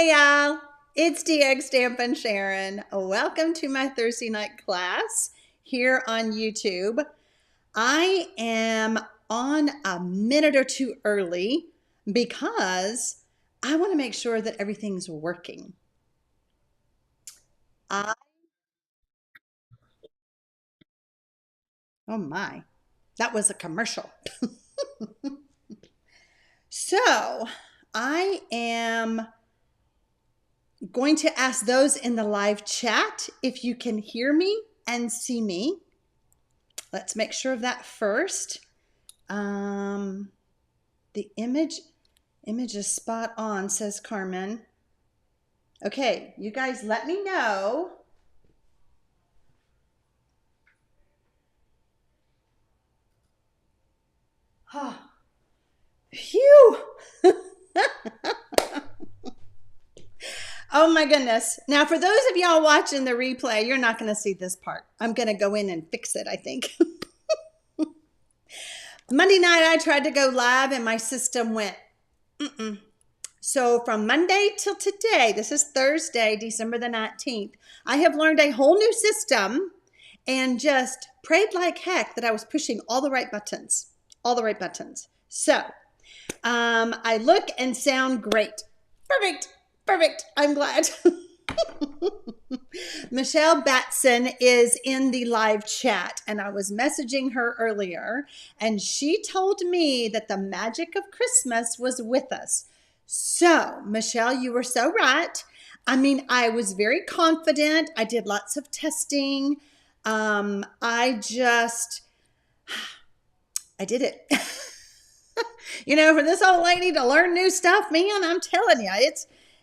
Hey y'all, it's TxStampin Sharon. Welcome to my Thursday night class here on YouTube. I am on a minute or two early because I want to make sure that everything's working. I, oh my, that was a commercial. So I am going to ask those in the live chat if you can hear me and see me. Let's make sure of that first. The image is spot on, says Carmen. Okay, you guys let me know. Oh, phew. Oh my goodness. Now, for those of y'all watching the replay, you're not going to see this part. I'm going to go in and fix it, I think. Monday night, I tried to go live and my system went, So from Monday till today, this is Thursday, December the 19th, I have learned a whole new system and just prayed like heck that I was pushing all the right buttons, So I look and sound great. Perfect. I'm glad. Michelle Batson is in the live chat, and I was messaging her earlier, and she told me that the magic of Christmas was with us. So, Michelle, you were so right. I mean, I was very confident. I did lots of testing. I did it. For this old lady to learn new stuff, man, I'm telling you,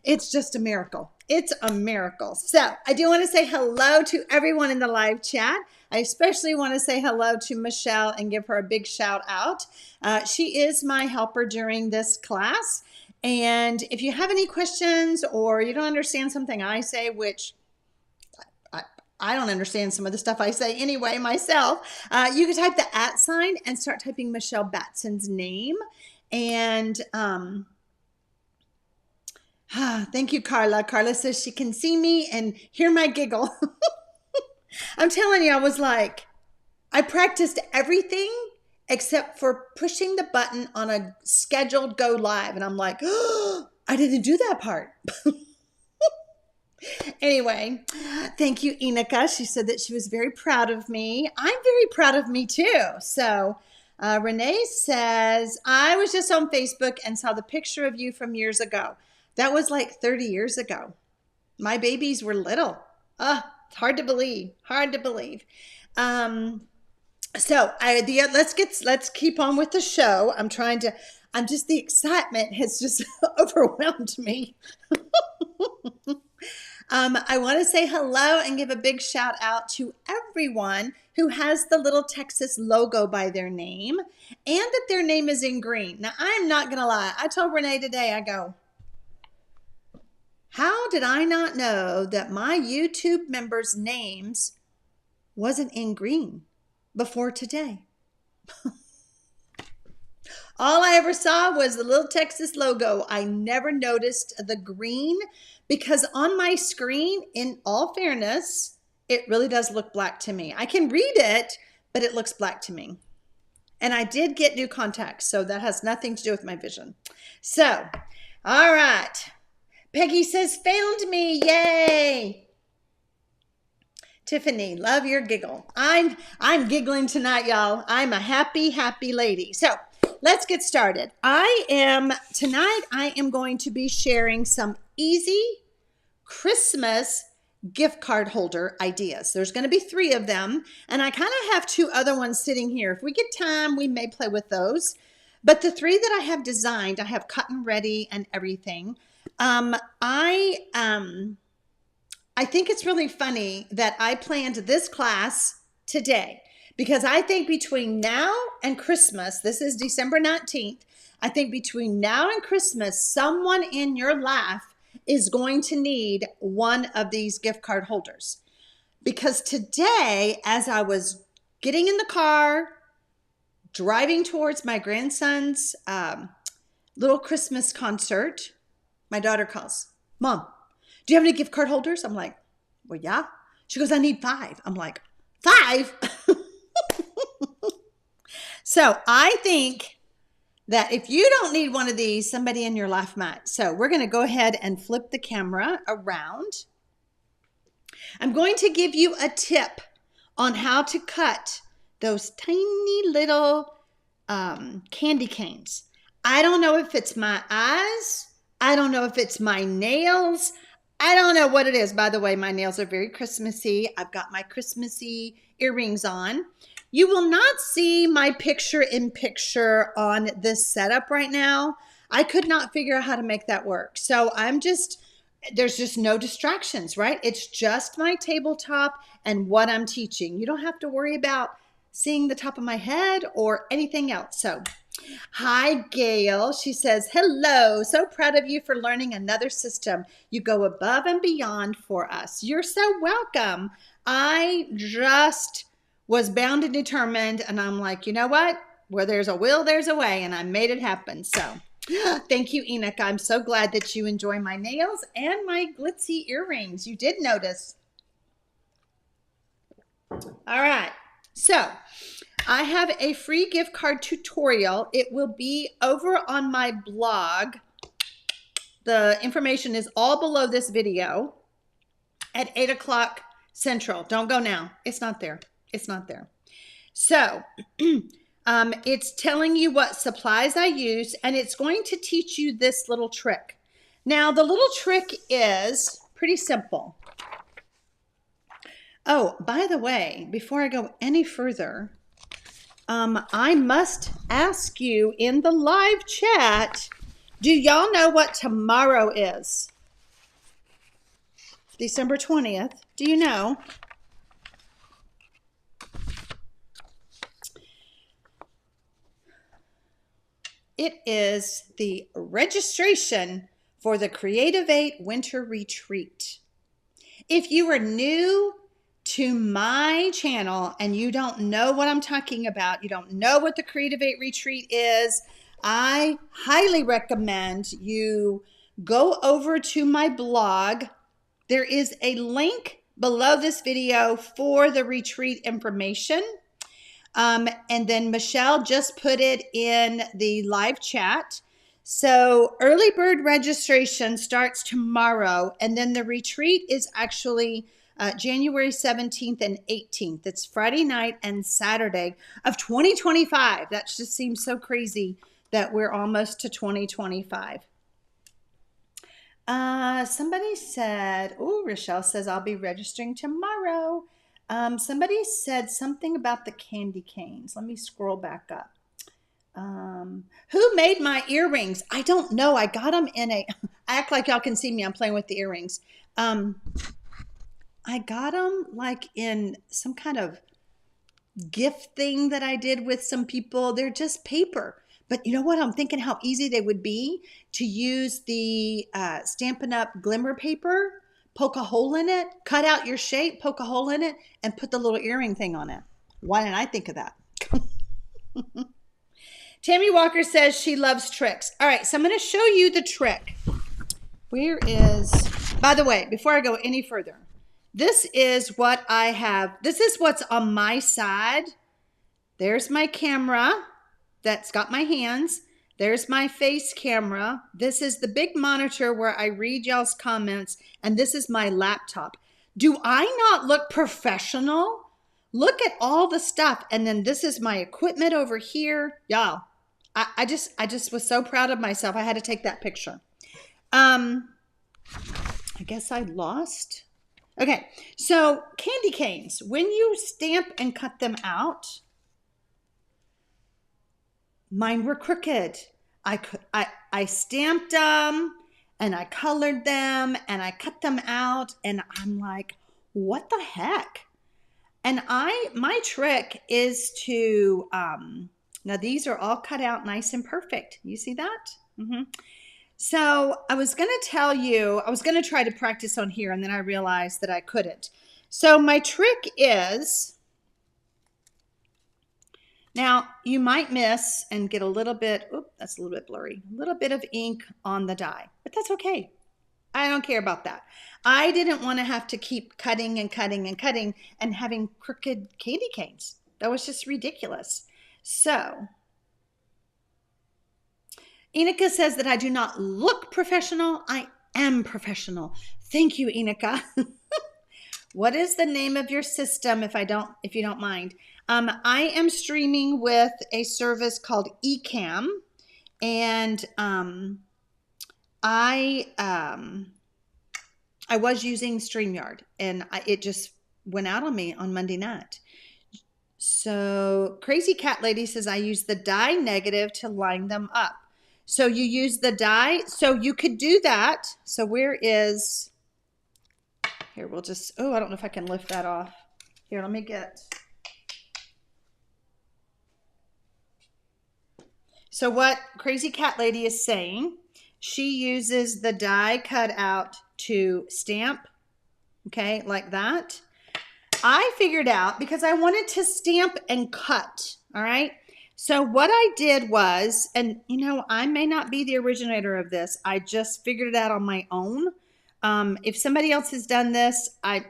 it's just a miracle. It's a miracle. So I do want to say hello to everyone in the live chat. I especially want to say hello to Michelle and give her a big shout out. She is my helper during this class. And if you have any questions or you don't understand something I say, which I don't understand some of the stuff I say anyway myself, you can type the @ and start typing Michelle Batson's name. And thank you, Carla. Carla says she can see me and hear my giggle. I'm telling you, I practiced everything except for pushing the button on a scheduled go live. And I'm like, oh, I didn't do that part. Anyway, thank you, Inika. She said that she was very proud of me. I'm very proud of me too. So Renee says, I was just on Facebook and saw the picture of you from years ago. That was like 30 years ago. My babies were little. It's hard to believe. Let's keep on with the show. The excitement has just overwhelmed me. I want to say hello and give a big shout out to everyone who has the little Texas logo by their name and that their name is in green. Now, I'm not going to lie. I told Renee today, I go, how did I not know that my YouTube members' names wasn't in green before today? All I ever saw was the little Texas logo. I never noticed the green because on my screen, in all fairness, it really does look black to me. I can read it, but it looks black to me. And I did get new contacts, so that has nothing to do with my vision. So, all right. Peggy says, found me, yay. Tiffany, love your giggle. I'm giggling tonight, y'all. I'm a happy lady. So let's get started. Tonight I am going to be sharing some easy Christmas gift card holder ideas. There's going to be 3 of them, and I kind of have 2 other ones sitting here. If we get time, we may play with those. But the 3 that I have designed, I have cut and ready and everything. I think it's really funny that I planned this class today because I think between now and Christmas, this is December 19th, I think between now and Christmas, someone in your life is going to need one of these gift card holders. Because today, as I was getting in the car, driving towards my grandson's little Christmas concert, my daughter calls. Mom, do you have any gift card holders? I'm like, well, yeah. She goes, I need 5. I'm like, 5? So I think that if you don't need one of these, somebody in your life might. So we're going to go ahead and flip the camera around. I'm going to give you a tip on how to cut those tiny little candy canes. I don't know if it's my eyes. I don't know if it's my nails. I don't know what it is. By the way, my nails are very Christmassy. I've got my Christmassy earrings on. You will not see my picture-in-picture on this setup right now. I could not figure out how to make that work. So there's just no distractions, right? It's just my tabletop and what I'm teaching. You don't have to worry about seeing the top of my head or anything else. So, hi, Gail. She says, hello. So proud of you for learning another system. You go above and beyond for us. You're so welcome. I just was bound and determined, and I'm like, you know what? Where there's a will, there's a way, and I made it happen. So thank you, Enoch. I'm so glad that you enjoy my nails and my glitzy earrings. You did notice. All right. So I have a free gift card tutorial. It will be over on my blog. The information is all below this video at 8 o'clock Central. Don't go now. It's not there. It's not there. So it's telling you what supplies I use, and it's going to teach you this little trick. Now, the little trick is pretty simple. Oh, by the way, before I go any further, I must ask you in the live chat, do y'all know what tomorrow is? December 20th. Do you know? It is the registration for the Creative 8 Winter Retreat. If you are new to my channel and you don't know what I'm talking about, you don't know what the Creative 8 Retreat is, I highly recommend you go over to my blog. There is a link below this video for the retreat information. And then Michelle just put it in the live chat. So early bird registration starts tomorrow, and then the retreat is actually January 17th and 18th. It's Friday night and Saturday of 2025. That just seems so crazy that we're almost to 2025. Somebody said, oh, Rochelle says, I'll be registering tomorrow. Somebody said something about the candy canes. Let me scroll back up. Who made my earrings? I don't know. I got them in I act like y'all can see me. I'm playing with the earrings. I got them like in some kind of gift thing that I did with some people. They're just paper. But you know what? I'm thinking how easy they would be to use the Stampin' Up! Glimmer paper, poke a hole in it, cut out your shape, poke a hole in it, and put the little earring thing on it. Why didn't I think of that? Tammy Walker says she loves tricks. All right, so I'm going to show you the trick. Where is, by the way, before I go any further, this is what I have. This is what's on my side. There's my camera that's got my hands. There's my face camera. This is the big monitor where I read y'all's comments, and this is my laptop. Do I not look professional? Look at all the stuff, and then this is my equipment over here. Y'all, I just was so proud of myself. I had to take that picture. I guess I lost. Okay, so candy canes, when you stamp and cut them out, mine were crooked. I stamped them and I colored them and I cut them out, and I'm like, what the heck? And my trick is to, now these are all cut out nice and perfect. You see that? So I was going to tell you, I was going to try to practice on here, and then I realized that I couldn't. So my trick is, now you might miss and get a little bit, oops, that's a little bit blurry, a little bit of ink on the die, but that's okay. I don't care about that. I didn't want to have to keep cutting and cutting and cutting and having crooked candy canes. That was just ridiculous. So Enika says that I do not look professional. I am professional. Thank you, Enika. What is the name of your system if you don't mind? I am streaming with a service called Ecamm, and I was using StreamYard, and it just went out on me on Monday night. So Crazy Cat Lady says I use the die negative to line them up. So you use the die, so you could do that. So here, we'll just, oh, I don't know if I can lift that off. Here, let me get. So what Crazy Cat Lady is saying, she uses the die cut out to stamp, okay, like that. I figured out, because I wanted to stamp and cut, all right? So what I did was, and you know, I may not be the originator of this. I just figured it out on my own. If somebody else has done this, I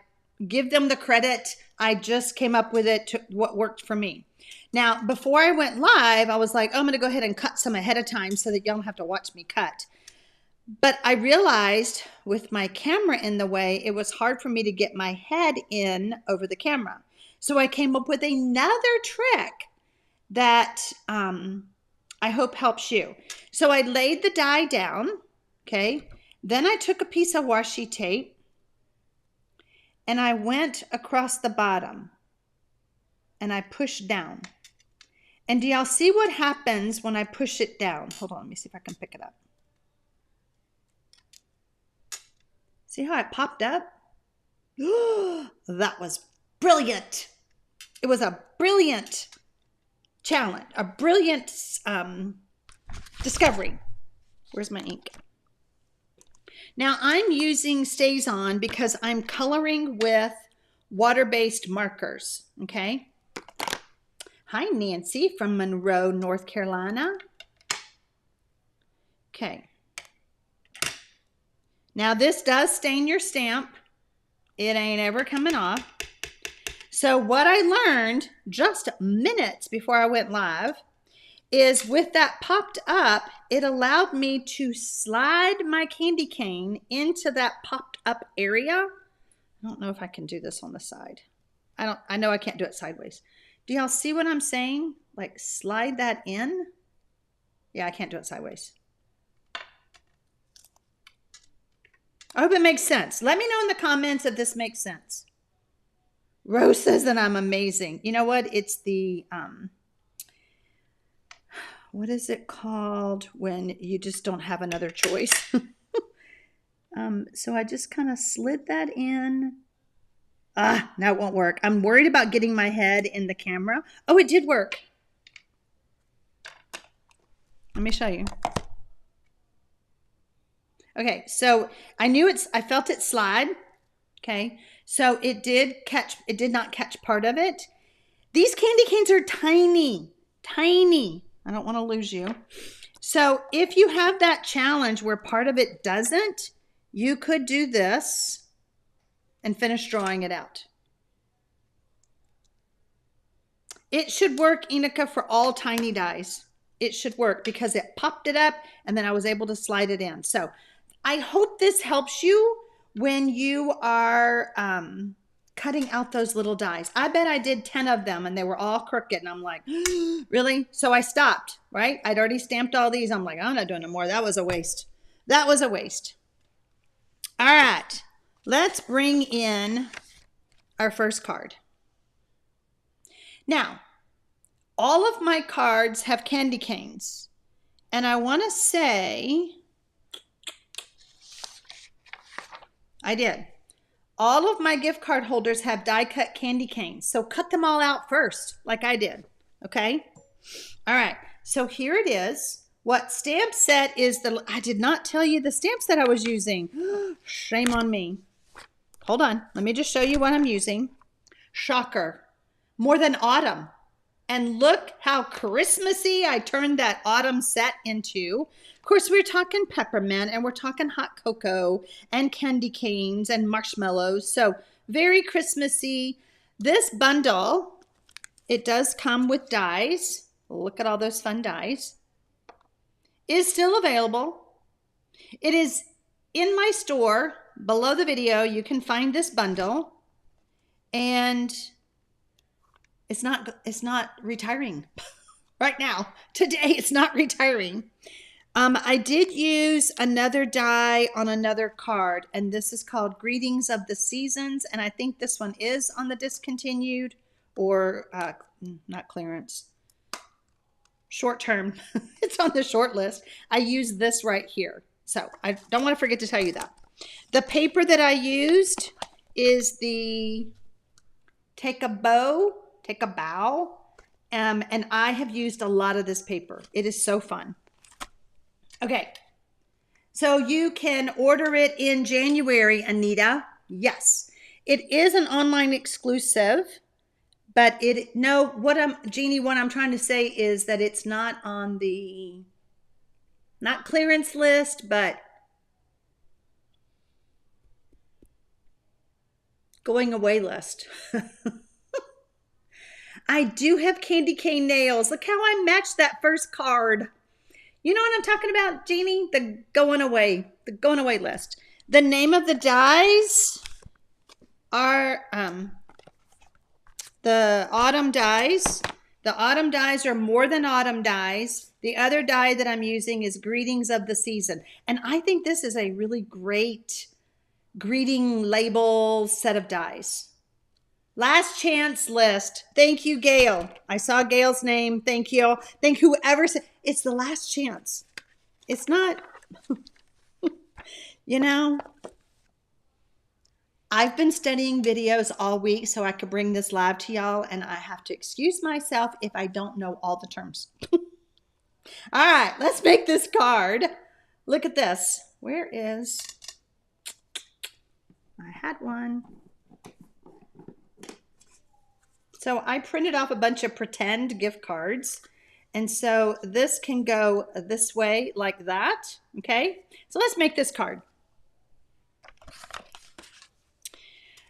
give them the credit. I just came up with it to what worked for me. Now, before I went live, I was like, oh, I'm going to go ahead and cut some ahead of time so that y'all don't have to watch me cut. But I realized with my camera in the way, it was hard for me to get my head in over the camera. So I came up with another trick that I hope helps you. So I laid the die down, okay? Then I took a piece of washi tape and I went across the bottom and I pushed down. And do y'all see what happens when I push it down? Hold on, let me see if I can pick it up. See how it popped up? That was brilliant. It was a brilliant challenge, a brilliant discovery. Where's my ink? Now I'm using StazOn because I'm coloring with water-based markers, okay? Hi, Nancy from Monroe, North Carolina. Okay. Now this does stain your stamp. It ain't ever coming off. So what I learned just minutes before I went live is with that popped up, it allowed me to slide my candy cane into that popped up area. I don't know if I can do this on the side. I know I can't do it sideways. Do y'all see what I'm saying? Like slide that in. Yeah, I can't do it sideways. I hope it makes sense. Let me know in the comments if this makes sense. Rose says that I'm amazing. You know what? It's the, what is it called when you just don't have another choice? So I just kind of slid that in. Now it won't work. I'm worried about getting my head in the camera. Oh, it did work. Let me show you. Okay, so I felt it slide. Okay, so it did not catch part of it. These candy canes are tiny, tiny. I don't want to lose you. So if you have that challenge where part of it doesn't, you could do this and finish drawing it out. It should work, Enika, for all tiny dies. It should work because it popped it up and then I was able to slide it in. So I hope this helps you when you are cutting out those little dies. I bet I did 10 of them and they were all crooked and I'm like, really? So I stopped, right? I'd already stamped all these. I'm like, I'm not doing no more. That was a waste. That was a waste. All right, let's bring in our first card. Now, all of my cards have candy canes. And I want to say, I did. All of my gift card holders have die cut candy canes. So cut them all out first, like I did. Okay? All right. So here it is. What stamp set is I did not tell you the stamp set I was using. Shame on me. Hold on. Let me just show you what I'm using. Shocker. More Than Autumn. And look how Christmassy I turned that autumn set into. Of course, we're talking peppermint and we're talking hot cocoa and candy canes and marshmallows. So very Christmassy. This bundle, it does come with dies. Look at all those fun dies. Is still available. It is in my store. Below the video, you can find this bundle. And it's not retiring right now. Today, it's not retiring. I did use another die on another card, and this is called Greetings of the Seasons, and I think this one is on the discontinued or not clearance. Short term. It's on the short list. I use this right here. So I don't want to forget to tell you that. The paper that I used is the Take a Bow, and I have used a lot of this paper. It is so fun. Okay, so you can order it in January, Anita. Yes, it is an online exclusive, but Jeannie, what I'm trying to say is that it's not on the, not clearance list, but going away list. I do have candy cane nails. Look how I matched that first card. You know what I'm talking about, Jeannie? The going away list. The name of the dies are the autumn dies. The autumn dies are More Than Autumn dies. The other die that I'm using is Greetings of the Season. And I think this is a really great greeting label set of dies. Last chance list. Thank you, Gail. I saw Gail's name. Thank you. Thank whoever said it's the last chance. It's not, you know, I've been studying videos all week so I could bring this live to y'all, and I have to excuse myself if I don't know all the terms. All right, let's make this card. Look at this. Where is, I had one. So I printed off a bunch of pretend gift cards. And so this can go this way like that. Okay, so let's make this card.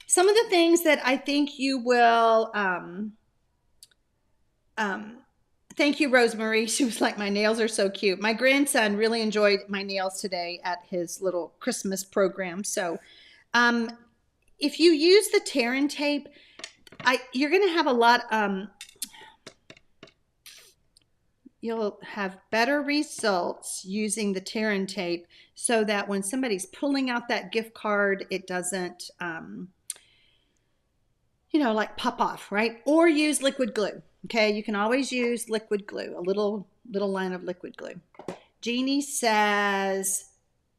Some of the things that I think you will, thank you, Rosemary. She was like, my nails are so cute. My grandson really enjoyed my nails today at his little Christmas program. So if you use the tear and tape, you're going to have a lot, you'll have better results using the tear and tape so that when somebody's pulling out that gift card, it doesn't, you know, like pop off, right? Or use liquid glue. Okay, you can always use liquid glue, a little line of liquid glue. Jeannie says,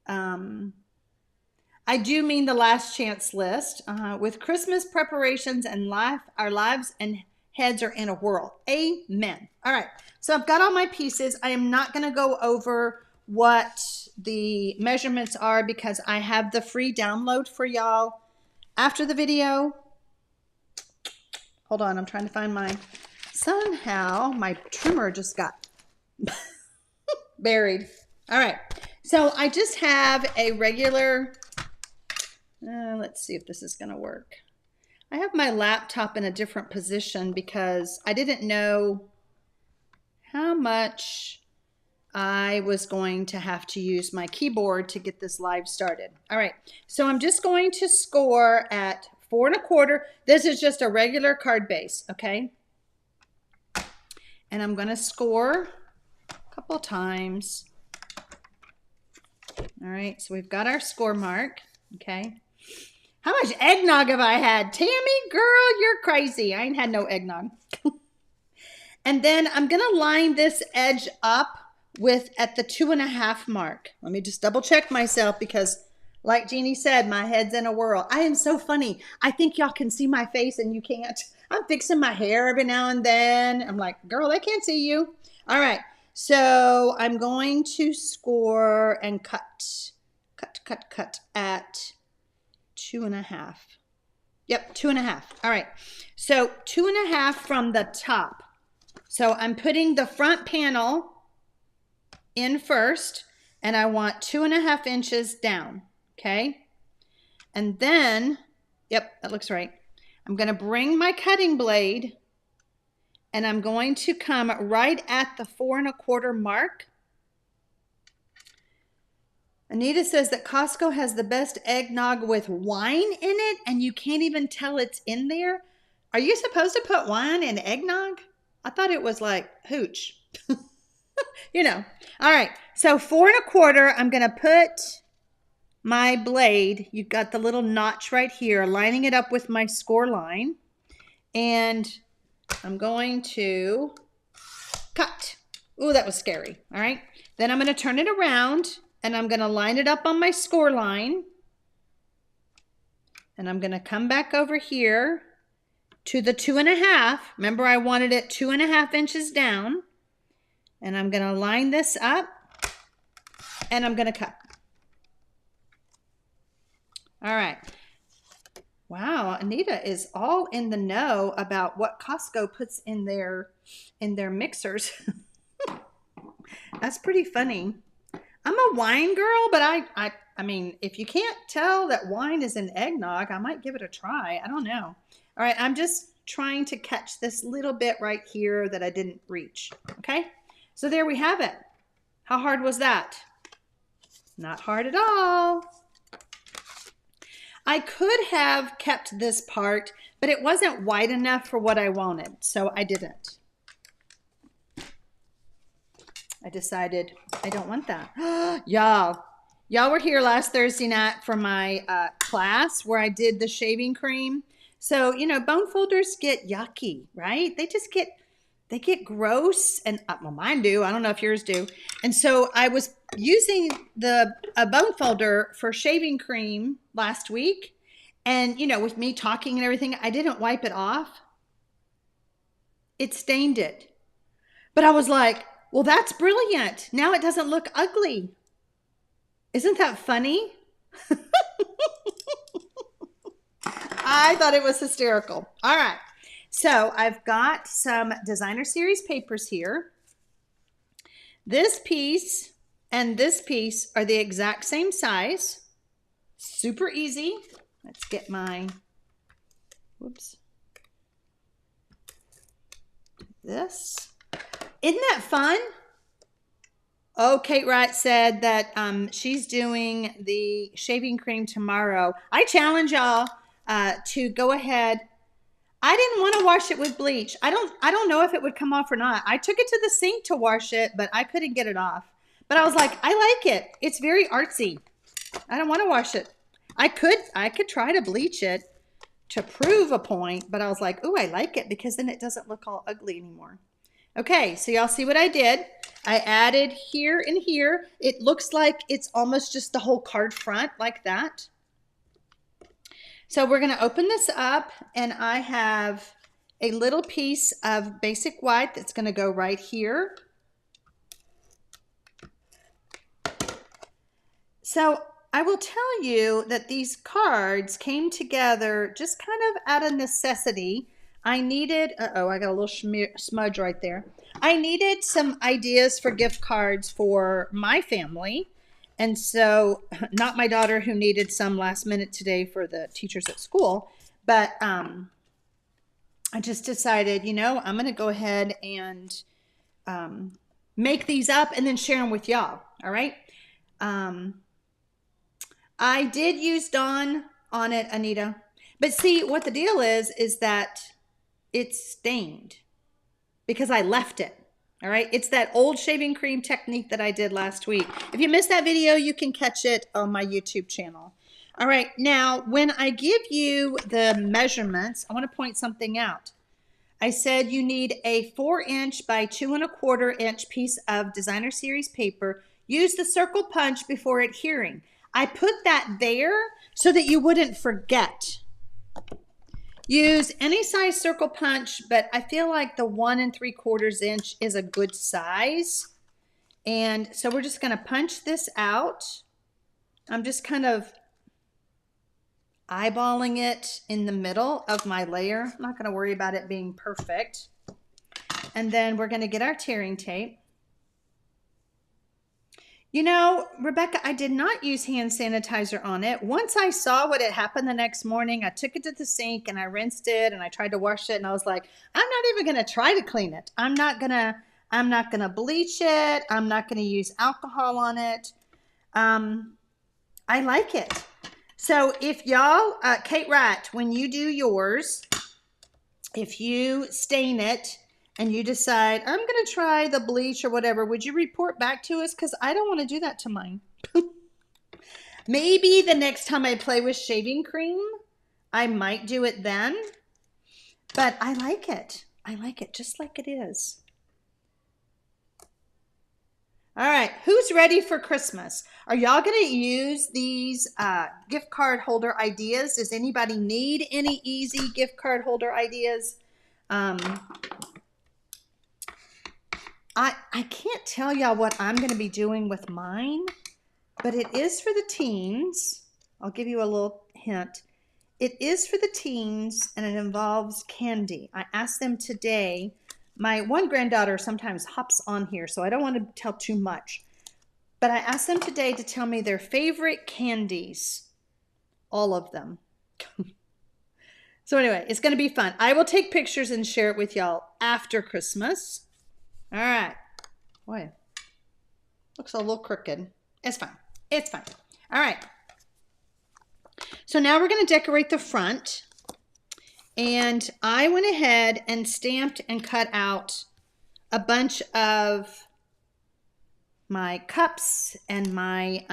I do mean the last chance list. With Christmas preparations and life, our lives and heads are in a whirl. Amen. All right, so I've got all my pieces. I am not going to go over what the measurements are because I have the free download for y'all after the video. Hold on, I'm trying to find my, somehow my trimmer just got buried. All right, so I just have a regular, let's see if this is going to work. I have my laptop in a different position because I didn't know how much I was going to have to use my keyboard to get this live started. All right, so I'm just going to score at 4 1/4. This is just a regular card base, okay? And I'm going to score a couple times. All right, so we've got our score mark, okay? How much eggnog have I had? Tammy, girl, you're crazy. I ain't had no eggnog. And then I'm going to line this edge up with at the 2 1/2 mark. Let me just double check myself because like Jeannie said, my head's in a whirl. I am so funny. I think y'all can see my face and you can't. I'm fixing my hair every now and then. I'm like, girl, they can't see you. All right. So I'm going to score and cut at 2 1/2. Yep, 2 1/2. All right. So 2 1/2 from the top. So I'm putting the front panel in first, and I want 2.5 inches down, okay? And then, yep, that looks right. I'm gonna bring my cutting blade and I'm going to come right at the 4.25 mark. Anita says that Costco has the best eggnog with wine in it, and you can't even tell it's in there. Are you supposed to put wine in eggnog? I thought it was like hooch. You know. All right, so 4.25, I'm gonna put my blade, you got the little notch right here, lining it up with my score line, and I'm going to cut. Ooh, that was scary. All right, then I'm gonna turn it around and I'm going to line it up on my score line. And I'm going to come back over here to the 2.5. Remember, I wanted it 2.5 inches down. And I'm going to line this up and I'm going to cut. All right. Wow, Anita is all in the know about what Costco puts in their mixers. That's pretty funny. I'm a wine girl, but I mean, if you can't tell that wine is in eggnog, I might give it a try. I don't know. All right, I'm just trying to catch this little bit right here that I didn't reach. Okay, so there we have it. How hard was that? Not hard at all. I could have kept this part, but it wasn't wide enough for what I wanted, so I didn't. I decided I don't want that. Y'all were here last Thursday night for my class where I did the shaving cream. So, you know, bone folders get yucky, right? They get gross, and well, mine do. I don't know if yours do. And so I was using a bone folder for shaving cream last week. And, you know, with me talking and everything, I didn't wipe it off. It stained it. But I was like, well, that's brilliant. Now it doesn't look ugly. Isn't that funny? I thought it was hysterical. All right. So I've got some designer series papers here. This piece and this piece are the exact same size. Super easy. Let's get my, whoops. This. Isn't that fun? Oh, Kate Wright said that she's doing the shaving cream tomorrow. I challenge y'all to go ahead. I didn't want to wash it with bleach. I don't know if it would come off or not. I took it to the sink to wash it, but I couldn't get it off. But I was like, I like it. It's very artsy. I don't want to wash it. I could try to bleach it to prove a point, but I was like, oh, I like it because then it doesn't look all ugly anymore. Okay, so y'all see what I did? I added here and here. It looks like it's almost just the whole card front like that. So we're going to open this up, and I have a little piece of basic white that's going to go right here. So I will tell you that these cards came together just kind of out of necessity. I needed, uh-oh, I got a little smudge right there. I needed some ideas for gift cards for my family. And so, not my daughter who needed some last minute today for the teachers at school, but I just decided, you know, I'm going to go ahead and make these up and then share them with y'all, all right? I did use Dawn on it, Anita. But see, what the deal is that it's stained because I left it. All right. It's that old shaving cream technique that I did last week. If you missed that video, you can catch it on my YouTube channel. All right. Now, when I give you the measurements, I want to point something out. I said you need a 4-inch by 2.25-inch piece of designer series paper. Use the circle punch before adhering. I put that there so that you wouldn't forget. Use any size circle punch, but I feel like the 1 3/4 inch is a good size. And so we're just going to punch this out. I'm just kind of eyeballing it in the middle of my layer. I'm not going to worry about it being perfect. And then we're going to get our tearing tape. You know, Rebecca, I did not use hand sanitizer on it. Once I saw what had happened the next morning, I took it to the sink and I rinsed it and I tried to wash it, and I was like, I'm not even going to try to clean it. I'm not going to bleach it. I'm not going to use alcohol on it. I like it. So if y'all, Kate Wright, when you do yours, if you stain it, and you decide, I'm going to try the bleach or whatever, would you report back to us? Because I don't want to do that to mine. Maybe the next time I play with shaving cream, I might do it then. But I like it. I like it just like it is. All right, who's ready for Christmas? Are y'all going to use these gift card holder ideas? Does anybody need any easy gift card holder ideas? I can't tell y'all what I'm going to be doing with mine, but it is for the teens. I'll give you a little hint. It is for the teens, and it involves candy. I asked them today. My one granddaughter sometimes hops on here, so I don't want to tell too much. But I asked them today to tell me their favorite candies. All of them. So anyway, it's going to be fun. I will take pictures and share it with y'all after Christmas. All right. Boy, looks a little crooked. It's fine. It's fine. All right. So now we're going to decorate the front. And I went ahead and stamped and cut out a bunch of my cups and my,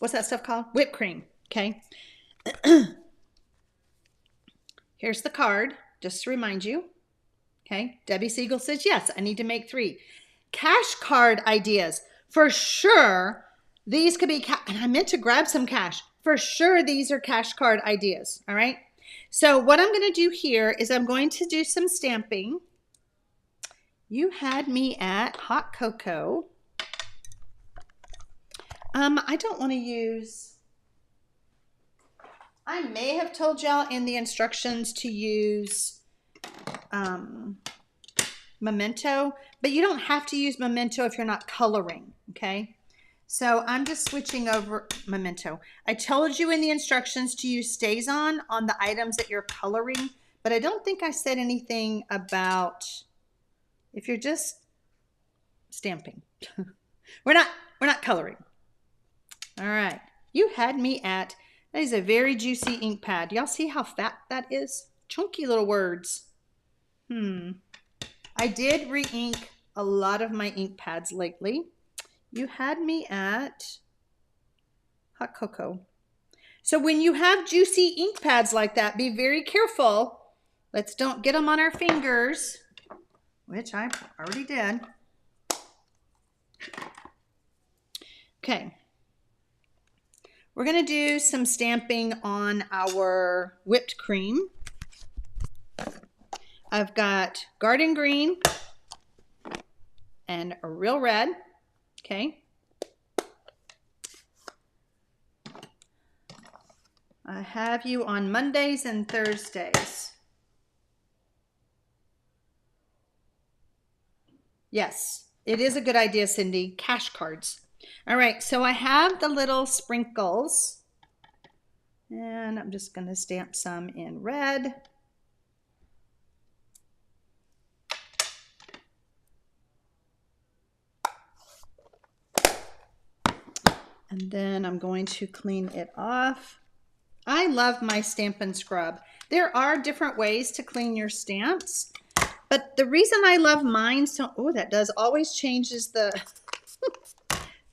what's that stuff called? Whipped cream. Okay. Here's the card, just to remind you. Okay, Debbie Siegel says, yes, I need to make 3. Cash card ideas. For sure, these could be, and I meant to grab some cash. For sure, these are cash card ideas, all right? So what I'm going to do here is I'm going to do some stamping. You had me at hot cocoa. I don't want to use, I may have told y'all in the instructions to use Memento, but you don't have to use Memento if you're not coloring, okay? So I'm just switching over Memento. I told you in the instructions to use StazOn on the items that you're coloring, but I don't think I said anything about if you're just stamping. We're not coloring. All right. You had me at, that is a very juicy ink pad. Y'all see how fat that is? Chunky little words. I did re-ink a lot of my ink pads lately. You had me at hot cocoa. So when you have juicy ink pads like that, be very careful. Let's don't get them on our fingers, which I already did. Okay. We're going to do some stamping on our whipped cream. I've got garden green and a real red, okay? I have you on Mondays and Thursdays. Yes, it is a good idea, Cindy. Cash cards. All right, so I have the little sprinkles, and I'm just going to stamp some in red. And then I'm going to clean it off. I love my Stampin' Scrub. There are different ways to clean your stamps, but the reason I love mine so, oh, that does always changes the,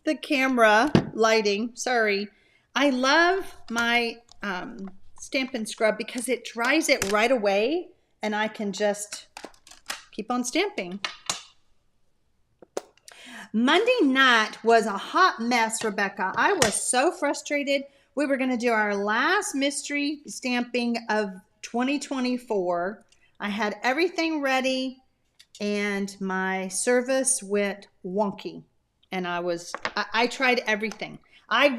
the camera lighting. Sorry. I love my Stampin' Scrub because it dries it right away and I can just keep on stamping. Monday night was a hot mess, Rebecca. I was so frustrated. We were going to do our last mystery stamping of 2024. I had everything ready and my service went wonky. And I tried everything. I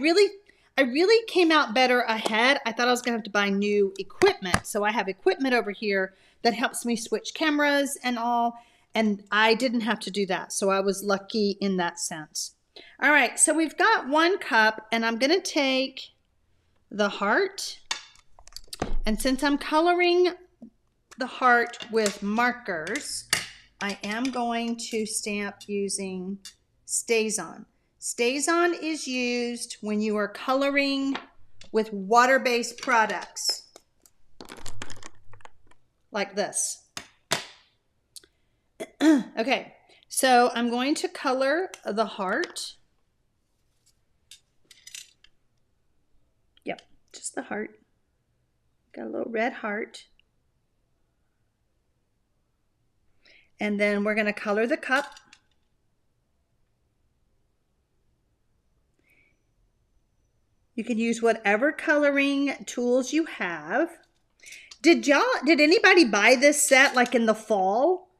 I really came out better ahead. I thought I was going to have to buy new equipment. So I have equipment over here that helps me switch cameras and all. And I didn't have to do that. So I was lucky in that sense. All right, so we've got one cup, and I'm going to take the heart. And since I'm coloring the heart with markers, I am going to stamp using StazOn. StazOn is used when you are coloring with water-based products like this. Okay, so I'm going to color the heart. Yep, just the heart. Got a little red heart. And then we're going to color the cup. You can use whatever coloring tools you have. Did anybody buy this set like in the fall?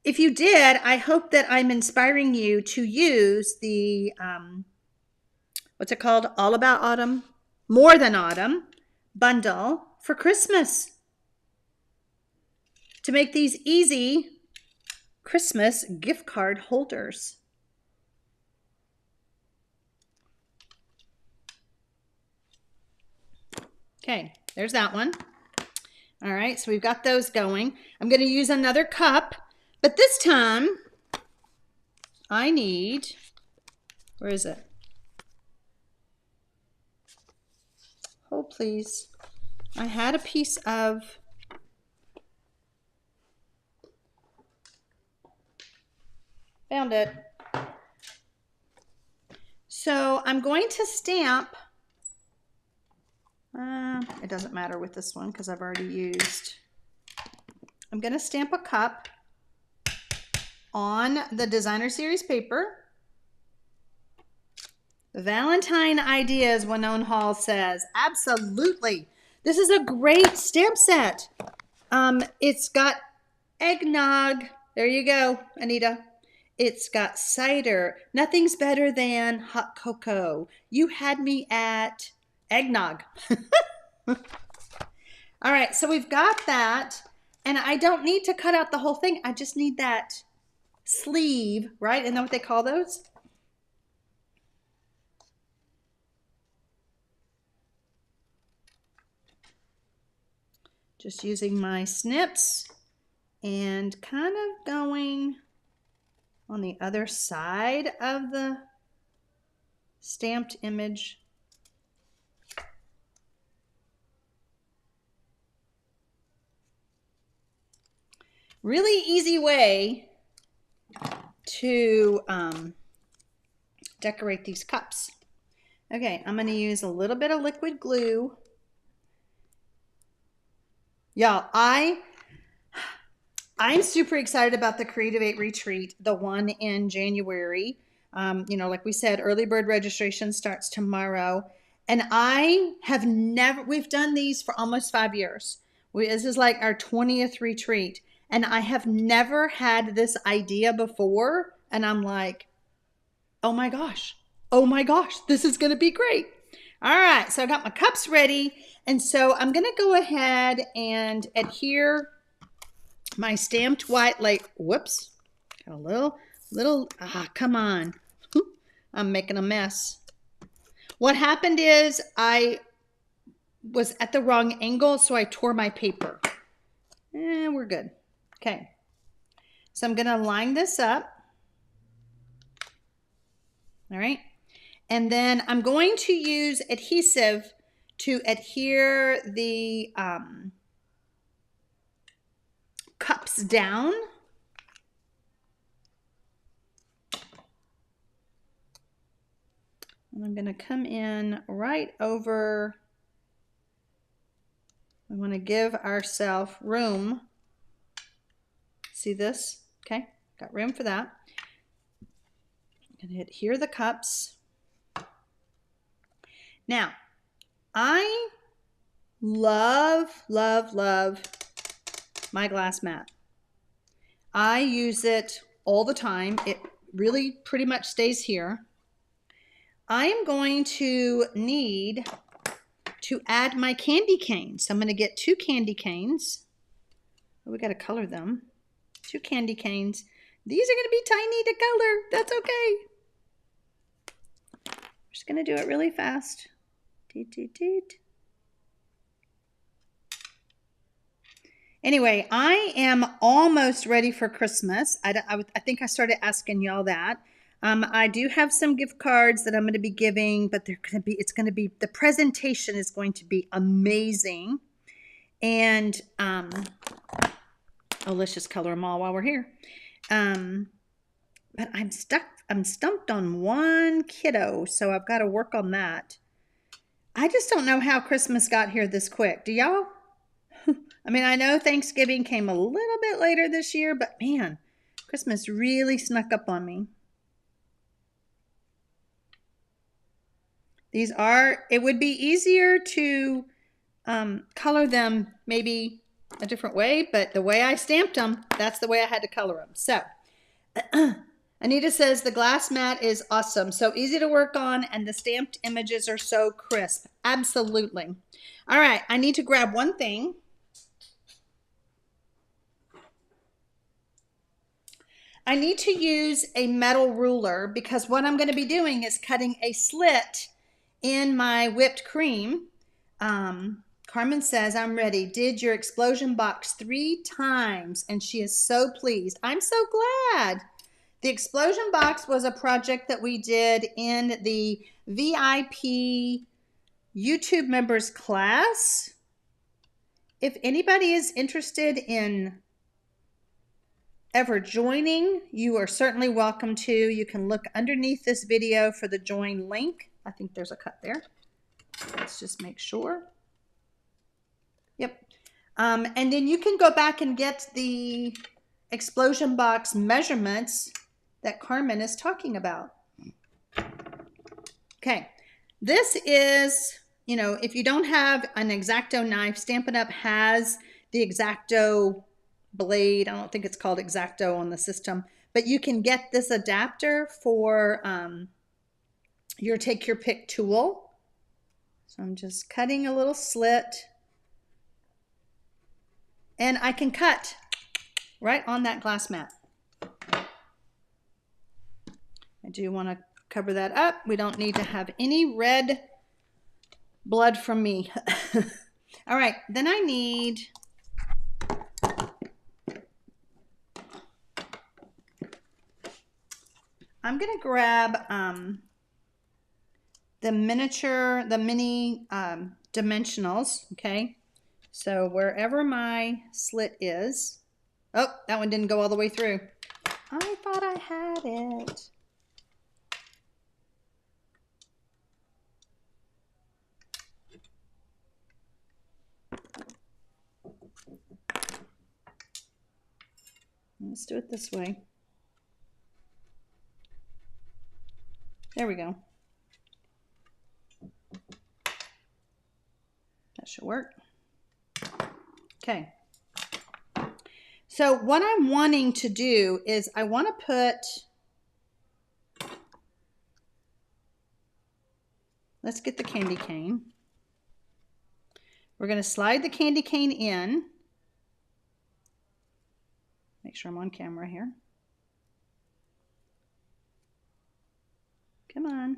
If you did, I hope that I'm inspiring you to use the, what's it called? All About Autumn, More Than Autumn bundle for Christmas. To make these easy Christmas gift card holders. Okay, there's that one. All right, so we've got those going. I'm going to use another cup, but this time I need, where is it? Hold please. I had a piece of, found it. So I'm going to stamp, it doesn't matter with this one because I've already used, I'm going to stamp a cup on the designer series paper. Valentine ideas, Winone Hall says. Absolutely. This is a great stamp set. It's got eggnog. There you go, Anita. It's got cider. Nothing's better than hot cocoa. You had me at eggnog. All right, so we've got that. And I don't need to cut out the whole thing. I just need that sleeve, right? Isn't that what they call those? Just using my snips and kind of going on the other side of the stamped image. Really easy way to decorate these cups. Okay, I'm going to use a little bit of liquid glue. Y'all, I'm super excited about the Creative 8 Retreat, the one in January. You know, like we said, early bird registration starts tomorrow. And I have never, we've done these for almost 5 years. This is like our 20th retreat. And I have never had this idea before. And I'm like, oh my gosh, this is going to be great. All right, so I got my cups ready. And so I'm going to go ahead and adhere my stamped white, like, whoops, got a little, come on. I'm making a mess. What happened is I was at the wrong angle, so I tore my paper. And we're good. Okay. So I'm going to line this up. All right. And then I'm going to use adhesive to adhere the cups down. And I'm going to come in right over. We want to give ourselves room. See this? Okay, got room for that. I'm going to adhere the cups. Now, I love my glass mat. I use it all the time. It really pretty much stays here. I am going to need to add my candy canes. So I'm going to get 2 candy canes. Oh, we got to color them. 2 candy canes. These are going to be tiny to color. That's okay. Just going to do it really fast. Toot, toot, toot. Anyway, I am almost ready for Christmas. I think I started asking y'all that. I do have some gift cards that I'm going to be giving, but the presentation is going to be amazing. And, let's just color them all while we're here. But I'm stumped on one kiddo, so I've got to work on that. I just don't know how Christmas got here this quick. Do y'all? I mean, I know Thanksgiving came a little bit later this year, but man, Christmas really snuck up on me. It would be easier to color them maybe a different way, but the way I stamped them, that's the way I had to color them. So, Anita says the glass mat is awesome. So easy to work on, and the stamped images are so crisp. Absolutely. All right, I need to grab one thing. I need to use a metal ruler because what I'm going to be doing is cutting a slit in my whipped cream. Carmen says, I'm ready. Did your explosion box 3 times, and she is so pleased. I'm so glad. The explosion box was a project that we did in the VIP YouTube members class. If anybody is interested in ever joining, you are certainly welcome to. You can look underneath this video for the join link. I think there's a cut there. Let's just make sure. Yep. And then you can go back and get the explosion box measurements that Carmen is talking about. Okay. This is, you know, if you don't have an X-Acto knife, Stampin' Up! Has the X-Acto blade. I don't think it's called X-Acto on the system, but you can get this adapter for your take your pick tool. So I'm just cutting a little slit, and I can cut right on that glass mat. I do want to cover that up. We don't need to have any red blood from me. All right, then I need I'm going to grab the mini dimensionals, okay? So wherever my slit is, oh, that one didn't go all the way through. I thought I had it. Let's do it this way. There we go. That should work. Okay. So what I'm wanting to do is I want to put, let's get the candy cane. We're going to slide the candy cane in. Make sure I'm on camera here. Come on.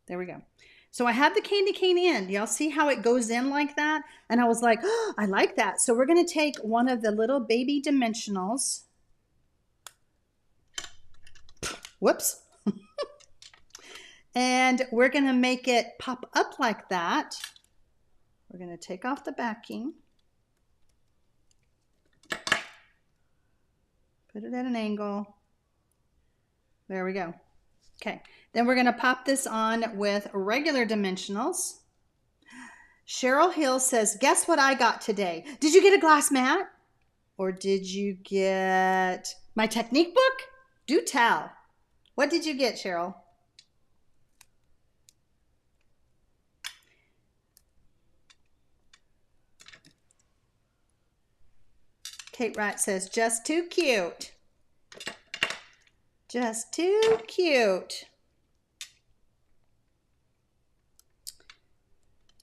There we go. So I have the candy cane in. Y'all see how it goes in like that? And I was like, oh, I like that. So we're going to take one of the little baby dimensionals. Whoops. And we're going to make it pop up like that. We're going to take off the backing. Put it at an angle. There we go. Okay, then we're going to pop this on with regular dimensionals. Cheryl Hill says, guess what I got today? Did you get a glass mat? Or did you get my technique book? Do tell. What did you get, Cheryl? Kate Wright says, just too cute. Just too cute.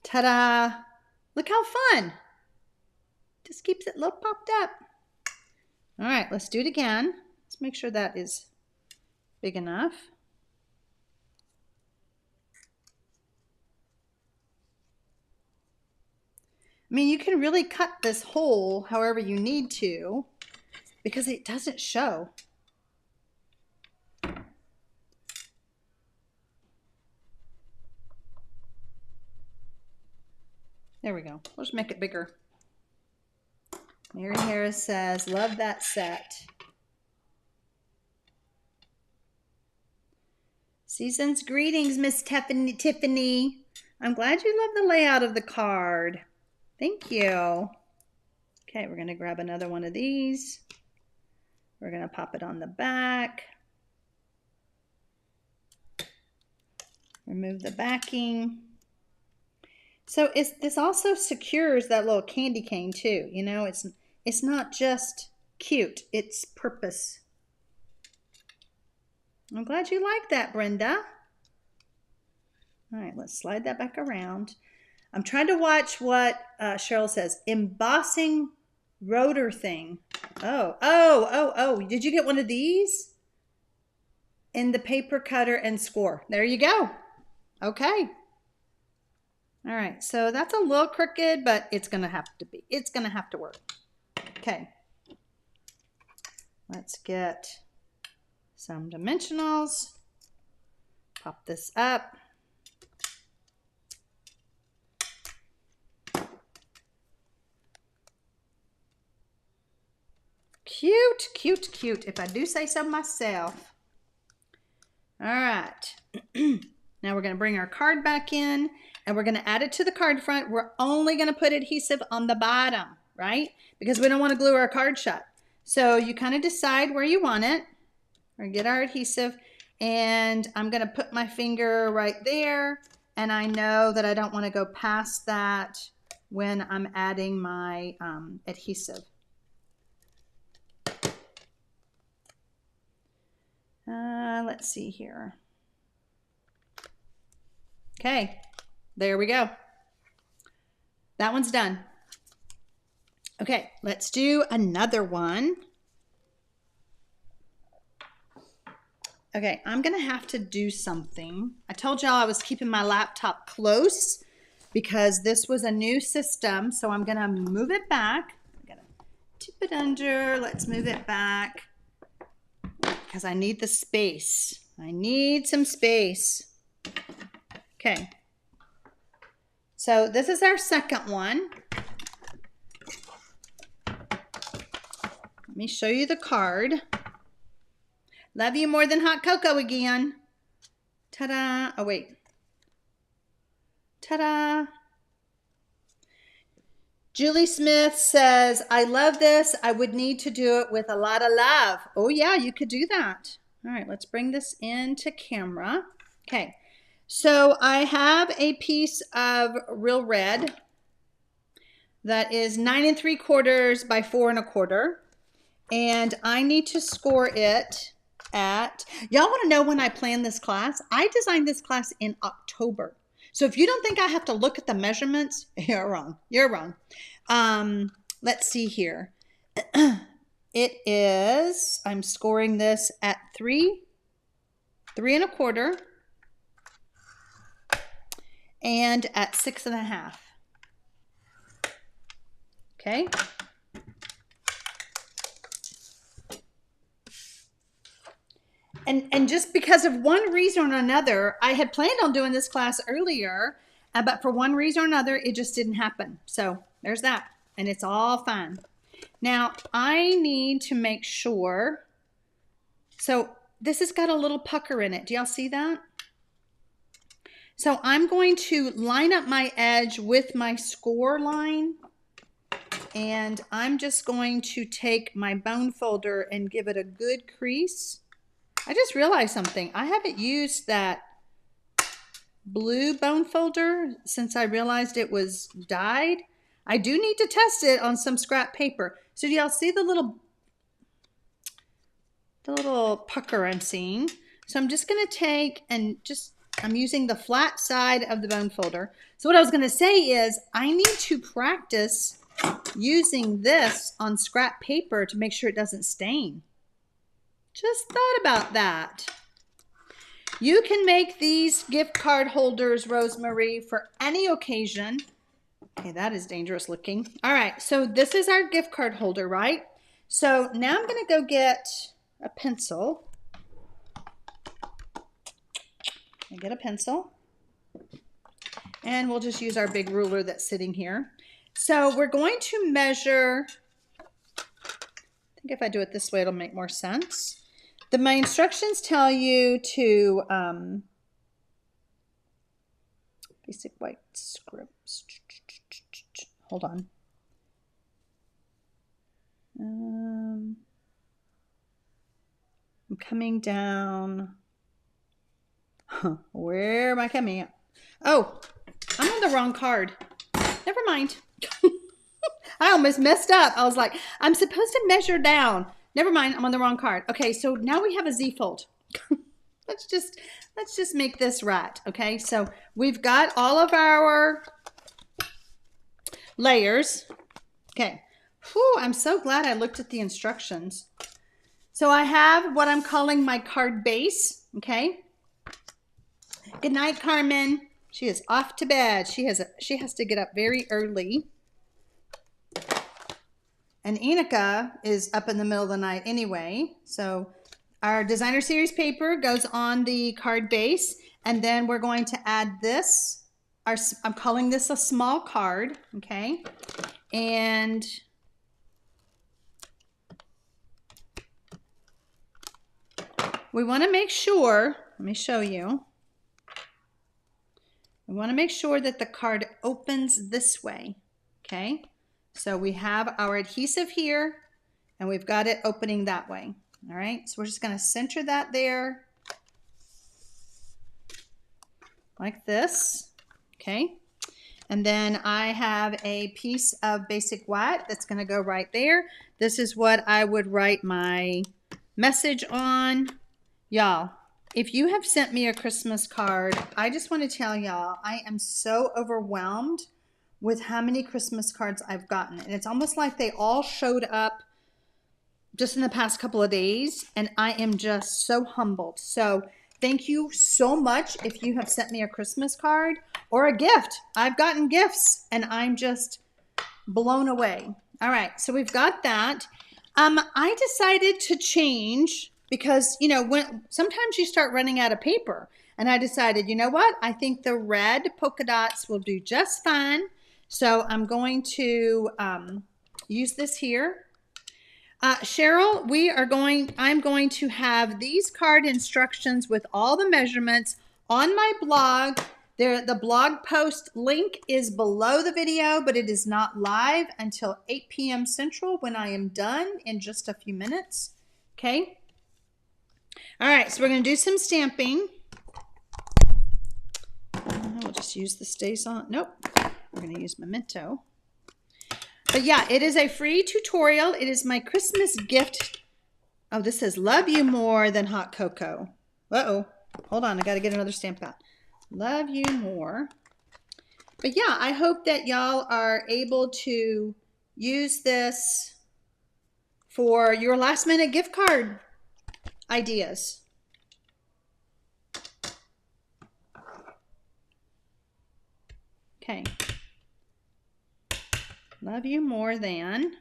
Ta-da! Look how fun. Just keeps it a little popped up. All right, let's do it again. Let's make sure that is big enough. I mean, you can really cut this hole however you need to because it doesn't show. There we go. We'll just make it bigger. Mary Harris says, love that set. Season's greetings, Miss Tiffany. I'm glad you love the layout of the card. Thank you. Okay, we're going to grab another one of these. We're going to pop it on the back. Remove the backing. So this also secures that little candy cane too. You know, it's not just cute, it's purpose. I'm glad you like that, Brenda. All right, let's slide that back around. I'm trying to watch what Cheryl says. Embossing rotor thing. Oh. Did you get one of these? In the paper cutter and score. There you go. Okay. All right, so that's a little crooked, but it's gonna have to work. Okay. Let's get some dimensionals. Pop this up. Cute, cute, cute, if I do say so myself. All right. Now we're going to bring our card back in and we're going to add it to the card front. We're only going to put adhesive on the bottom, right? Because we don't want to glue our card shut. So you kind of decide where you want it. We're going to get our adhesive and I'm going to put my finger right there. And I know that I don't want to go past that when I'm adding my adhesive. Let's see here. Okay, there we go. That one's done. Okay, let's do another one. Okay, I'm gonna have to do something. I told y'all I was keeping my laptop close because this was a new system, so I'm gonna move it back. I'm gonna tip it under, let's move it back because I need the space. I need some space. Okay, so this is our second one. Let me show you the card. Love you more than hot cocoa again. Ta-da. Oh, wait. Ta-da. Julie Smith says, I love this. I would need to do it with a lot of love. Oh, yeah, you could do that. All right, let's bring this into camera. Okay, so I have a piece of real red that is 9 3/4 by 4 1/4. And I need to score it at, y'all want to know when I planned this class? I designed this class in October. So if you don't think I have to look at the measurements, you're wrong. You're wrong. Let's see here. It is, I'm scoring this at 3 1/4, and at 6 1/2. Okay. And just because of one reason or another, I had planned on doing this class earlier, but for one reason or another, it just didn't happen. So there's that, and it's all fine. Now, I need to make sure, so this has got a little pucker in it. Do y'all see that? So I'm going to line up my edge with my score line, and I'm just going to take my bone folder and give it a good crease. I just realized something. I haven't used that blue bone folder since I realized it was dyed. I do need to test it on some scrap paper. So do y'all see the little, the little pucker I'm seeing. So I'm just going to take and I'm using the flat side of the bone folder. So what I was going to say is I need to practice using this on scrap paper to make sure it doesn't stain. Just thought about that. You can make these gift card holders, Rosemary, for any occasion. Okay, that is dangerous looking. All right, so this is our gift card holder, right? So now I'm going to go get a pencil. I get a pencil. And we'll just use our big ruler that's sitting here. So we're going to measure, I think if I do it this way, it'll make more sense. My instructions tell you to, basic white scripts. Hold on. I'm coming down. Where am I coming at? Oh, I'm on the wrong card. Never mind. I almost messed up. I was like, I'm supposed to measure down. Never mind, I'm on the wrong card. Okay, so now we have a Z fold. let's just make this right. Okay, so we've got all of our layers. Okay. Whew, I'm so glad I looked at the instructions. So I have what I'm calling my card base. Okay. Good night, Carmen. She is off to bed. She has to get up very early. And Enika is up in the middle of the night anyway. So our designer series paper goes on the card base. And then we're going to add this. I'm calling this a small card. Okay. And we want to make sure, let me show you. We want to make sure that the card opens this way. Okay. So we have our adhesive here and we've got it opening that way. All right. So we're just going to center that there like this. Okay. And then I have a piece of basic white that's going to go right there. This is what I would write my message on. Y'all, if you have sent me a Christmas card, I just want to tell y'all, I am so overwhelmed with how many Christmas cards I've gotten. And it's almost like they all showed up just in the past couple of days. And I am just so humbled. So thank you so much if you have sent me a Christmas card or a gift. I've gotten gifts and I'm just blown away. All right, so we've got that. I decided to change because, you know, sometimes you start running out of paper. And I decided, you know what? I think the red polka dots will do just fine. So I'm going to use this here. Cheryl, I'm going to have these card instructions with all the measurements on my blog. The blog post link is below the video, but it is not live until 8 p.m. Central when I am done in just a few minutes. Okay. All right. So we're going to do some stamping. We'll just use the StazOn. Nope. We're going to use Memento. But yeah, it is a free tutorial. It is my Christmas gift. Oh, this says love you more than hot cocoa. Uh-oh. Hold on. I got to get another stamp out. Love you more. But yeah, I hope that y'all are able to use this for your last minute gift card ideas. Okay. Love you more than.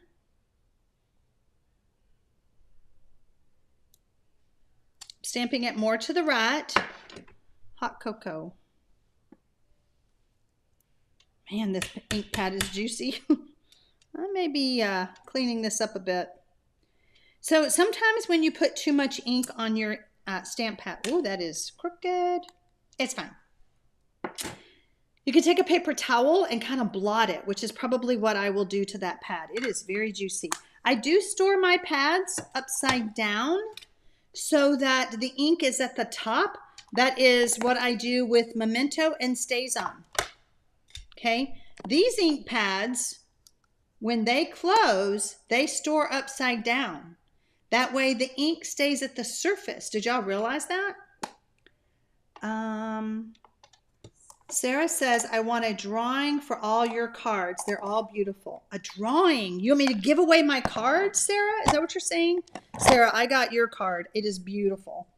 Stamping it more to the right. Hot cocoa. Man, this ink pad is juicy. I may be cleaning this up a bit. So sometimes when you put too much ink on your stamp pad, oh, that is crooked. It's fine. You can take a paper towel and kind of blot it, which is probably what I will do to that pad. It is very juicy. I do store my pads upside down so that the ink is at the top. That is what I do with Memento and StazOn. Okay, these ink pads, when they close, they store upside down. That way the ink stays at the surface. Did y'all realize that? Sarah says, I want a drawing for all your cards. They're all beautiful. A drawing? You want me to give away my cards, Sarah? Is that what you're saying? Sarah, I got your card. It is beautiful.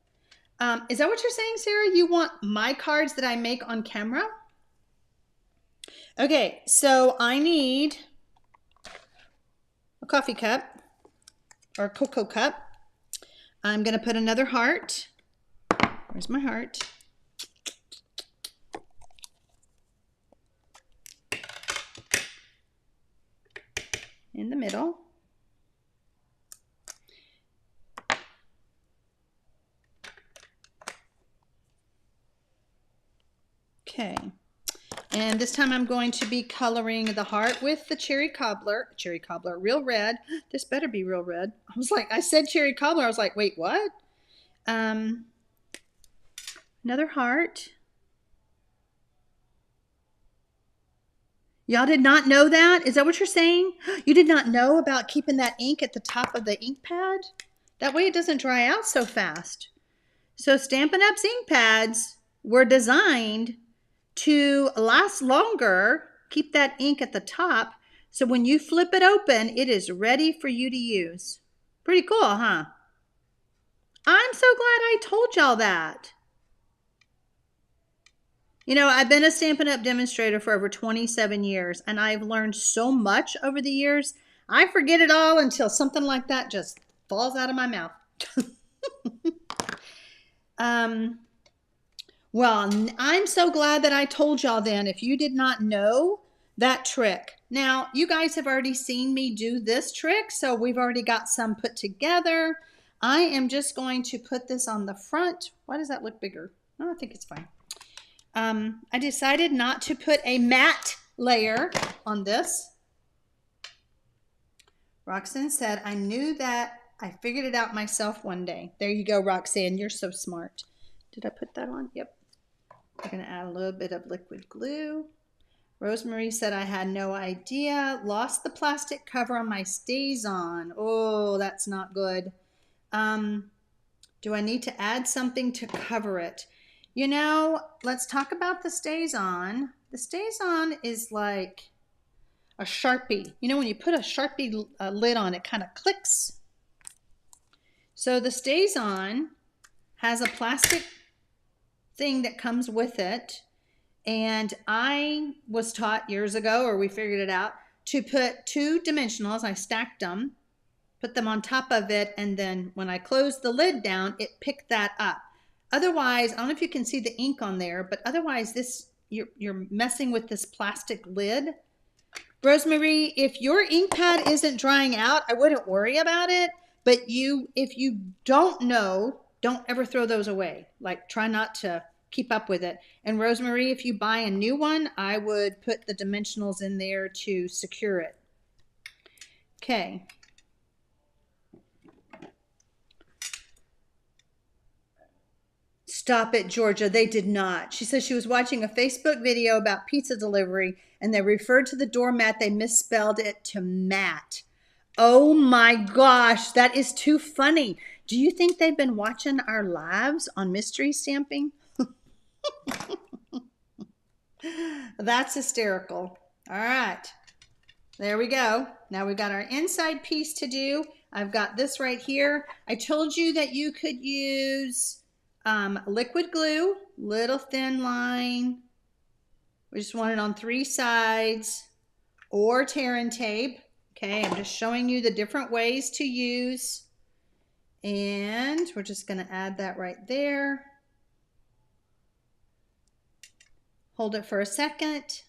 Is that what you're saying, Sarah? You want my cards that I make on camera? Okay, so I need a coffee cup or a cocoa cup. I'm going to put another heart. Where's my heart? In the middle. Okay. And this time I'm going to be coloring the heart with the cherry cobbler, real red. This better be real red. I was like, I said cherry cobbler. I was like, wait, what? Another heart. Y'all did not know that? Is that what you're saying? You did not know about keeping that ink at the top of the ink pad? That way it doesn't dry out so fast. So Stampin' Up's ink pads were designed to last longer, keep that ink at the top, so when you flip it open, it is ready for you to use. Pretty cool, huh? I'm so glad I told y'all that. You know, I've been a Stampin' Up demonstrator for over 27 years, and I've learned so much over the years. I forget it all until something like that just falls out of my mouth. Well, I'm so glad that I told y'all then, if you did not know that trick. Now, you guys have already seen me do this trick, so we've already got some put together. I am just going to put this on the front. Why does that look bigger? Oh, I think it's fine. I decided not to put a matte layer on this. Roxanne said, I knew that. I figured it out myself one day. There you go, Roxanne. You're so smart. Did I put that on? Yep. I'm going to add a little bit of liquid glue. Rosemary said, I had no idea. Lost the plastic cover on my StazOn. Oh, that's not good. Do I need to add something to cover it? You know, let's talk about the StazOn. The StazOn is like a Sharpie. You know, when you put a Sharpie lid on, it kind of clicks. So the StazOn has a plastic thing that comes with it. And I was taught years ago, or we figured it out, to put 2 dimensionals. I stacked them, put them on top of it, and then when I closed the lid down, it picked that up. Otherwise, I don't know if you can see the ink on there, but otherwise this you're messing with this plastic lid. Rosemary, if your ink pad isn't drying out, I wouldn't worry about it. But if you don't know, don't ever throw those away. Like, try not to keep up with it. And Rosemary, if you buy a new one, I would put the dimensionals in there to secure it. Okay. Stop it, Georgia. They did not. She says she was watching a Facebook video about pizza delivery and they referred to the doormat. They misspelled it to mat. Oh my gosh, that is too funny. Do you think they've been watching our lives on mystery stamping? That's hysterical. All right, there we go. Now we've got our inside piece to do. I've got this right here. I told you that you could use liquid glue, little thin line. We just want it on 3 sides, or tear and tape. Okay, I'm just showing you the different ways to use. And we're just going to add that right there. Hold it for a second.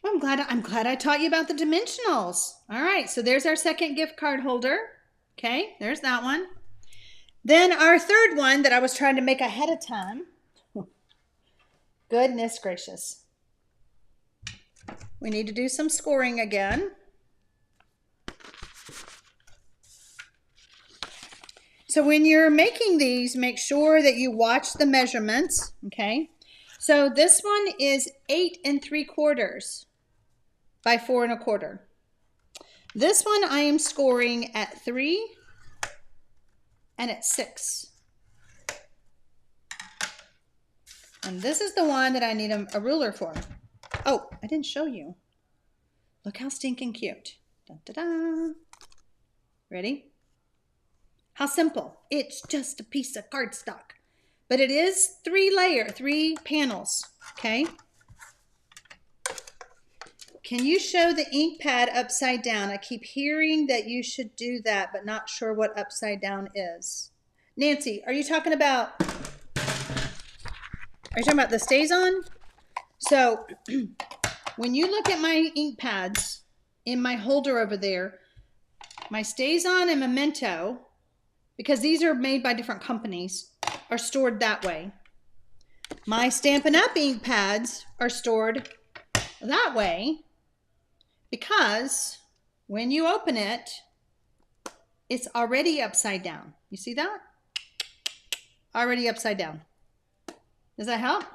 Well, I'm glad I taught you about the dimensionals. All right, so there's our second gift card holder. Okay, there's that one. Then our third one that I was trying to make ahead of time. Goodness gracious. We need to do some scoring again. So when you're making these, make sure that you watch the measurements, okay? So this one is 8 3/4 by 4 1/4. This one I am scoring at 3 and at 6. And this is the one that I need a ruler for. Oh, I didn't show you. Look how stinking cute. Dun, da, da. Ready? How simple. It's just a piece of cardstock. But it is 3 panels, okay? Can you show the ink pad upside down? I keep hearing that you should do that, but not sure what upside down is. Nancy, are you talking about the stays on? So when you look at my ink pads in my holder over there, my stays on and Memento, because these are made by different companies, are stored that way. My Stampin' Up! Ink pads are stored that way because when you open it, it's already upside down. You see that? Already upside down. Does that help?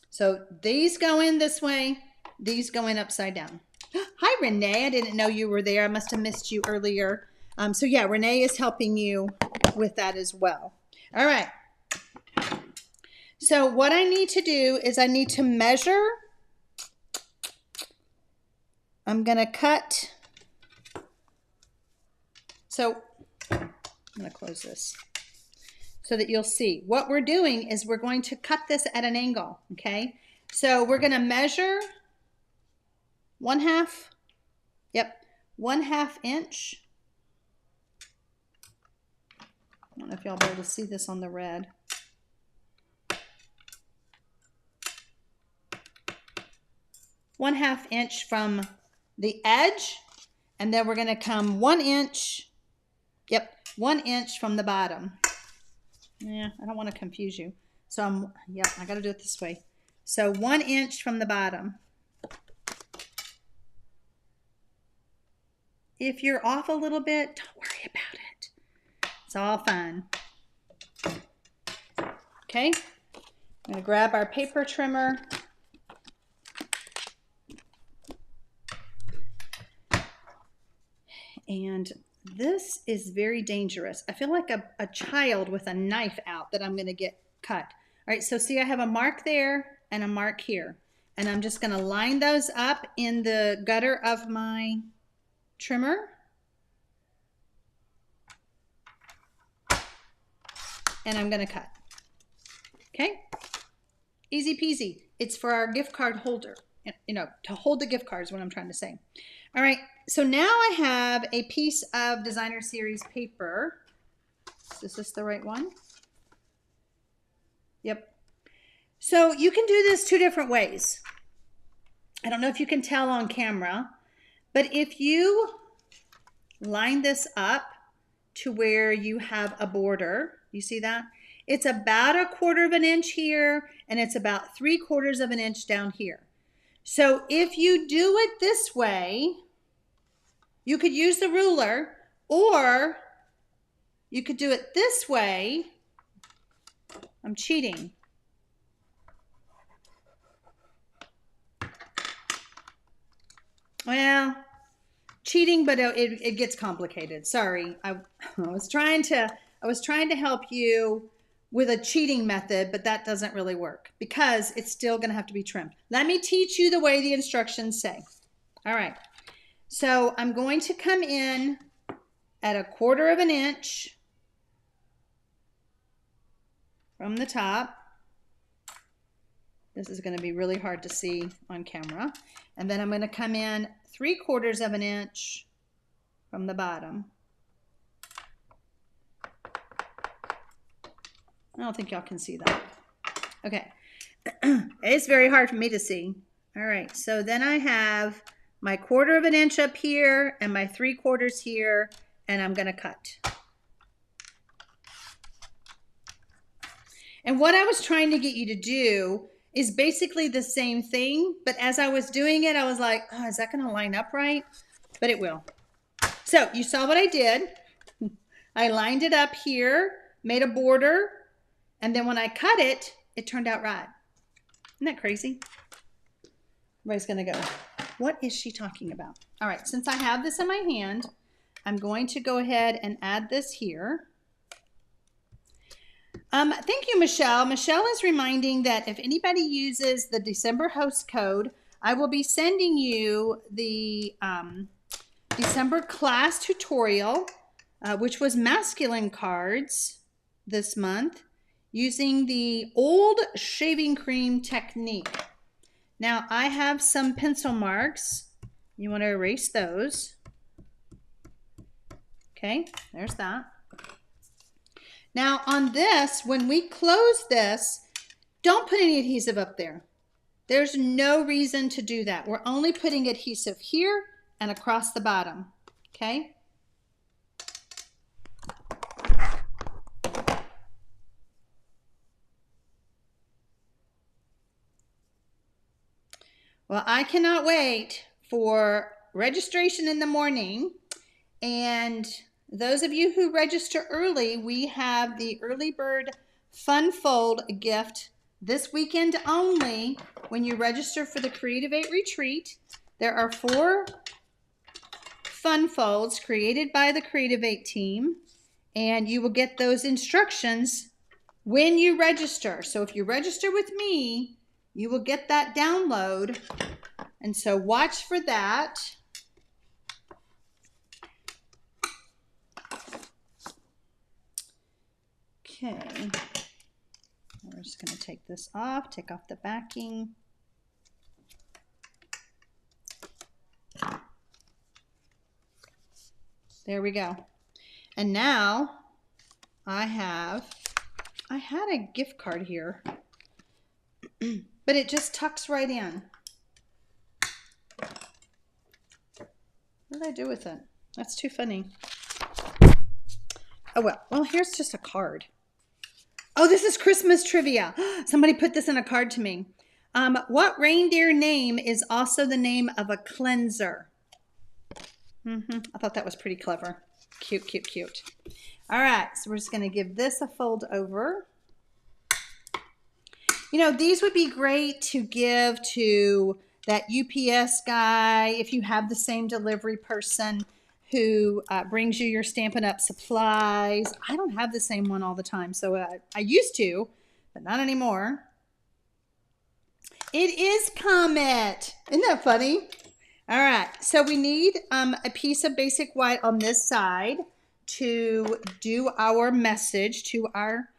So these go in this way, these go in upside down. Hi, Renee. I didn't know you were there. I must have missed you earlier. So yeah, Renee is helping you with that as well. All right. So what I need to do is I need to measure. I'm going to cut. So I'm going to close this so that you'll see. What we're doing is we're going to cut this at an angle, okay? So we're going to measure 1/2, yep, 1/2 inch. I don't know if y'all be able to see this on the red. One-half inch from the edge, and then we're going to come 1 inch, yep, 1 inch from the bottom. Yeah, I don't want to confuse you. So I got to do it this way. So 1 inch from the bottom. If you're off a little bit, don't worry about it. It's all fine. Okay, I'm going to grab our paper trimmer. And this is very dangerous. I feel like a child with a knife out that I'm going to get cut. All right, so see, I have a mark there and a mark here. And I'm just going to line those up in the gutter of my trimmer. And I'm going to cut. Okay? Easy peasy. It's for our gift card holder. You know, to hold the gift cards, what I'm trying to say. All right, so now I have a piece of designer series paper. Is this the right one? Yep. So you can do this 2 different ways. I don't know if you can tell on camera, but if you line this up to where you have a border, you see that? It's about 1/4 inch here, and it's about 3/4 inch down here. So if you do it this way, you could use the ruler, or you could do it this way. I'm cheating. Well, cheating, but it gets complicated. Sorry, I was trying to help you with a cheating method, but that doesn't really work because it's still going to have to be trimmed. Let me teach you the way the instructions say. All right. So I'm going to come in at 1/4 inch from the top. This is going to be really hard to see on camera. And then I'm going to come in 3/4 inch from the bottom. I don't think y'all can see that. Okay. It's very hard for me to see. All right. So then I have my 1/4 inch up here and my 3/4 here, and I'm going to cut. And what I was trying to get you to do is basically the same thing, but as I was doing it, I was like, oh, is that going to line up right? But it will. So you saw what I did. I lined it up here, made a border, and then when I cut it, it turned out right. Isn't that crazy? Everybody's going to go, What is she talking about? All right, since I have this in my hand, I'm going to go ahead and add this here. Thank you, Michelle. Michelle is reminding that if anybody uses the December host code, I will be sending you the December class tutorial, which was masculine cards this month, using the old shaving cream technique. Now, I have some pencil marks. You want to erase those. Okay, there's that. Now on this, when we close this, don't put any adhesive up there. There's no reason to do that. We're only putting adhesive here and across the bottom, okay? Well, I cannot wait for registration in the morning. And those of you who register early, we have the early bird fun fold gift this weekend only. When you register for the Creative 8 retreat, there are 4 fun folds created by the Creative 8 team, and you will get those instructions when you register. So if you register with me, you will get that download, and so watch for that. Okay, we're just going to take this off, take off the backing. There we go. And now I had a gift card here, but it just tucks right in. What did I do with it? That's too funny. Oh, well, here's just a card. Oh, this is Christmas trivia. Somebody put this in a card to me. What reindeer name is also the name of a cleanser? I thought that was pretty clever. Cute, cute, cute. All right, so we're just going to give this a fold over. You know, these would be great to give to that UPS guy if you have the same delivery person who brings you your Stampin' Up! Supplies. I don't have the same one all the time, so I used to, but not anymore. It is Comet. Isn't that funny? All right, so we need a piece of basic white on this side to do our message to our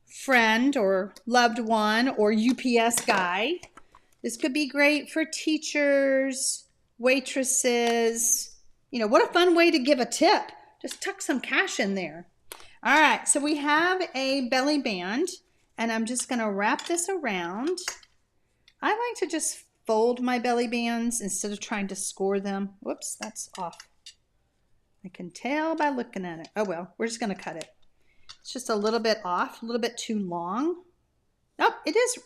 friend or loved one or UPS guy. This could be great for teachers, waitresses. You know, what a fun way to give a tip. Just tuck some cash in there. All right, so we have a belly band, and I'm just going to wrap this around. I like to just fold my belly bands instead of trying to score them. Whoops, that's off. I can tell by looking at it. Oh, well, we're just going to cut it. It's just a little bit off, a little bit too long. Oh, it is.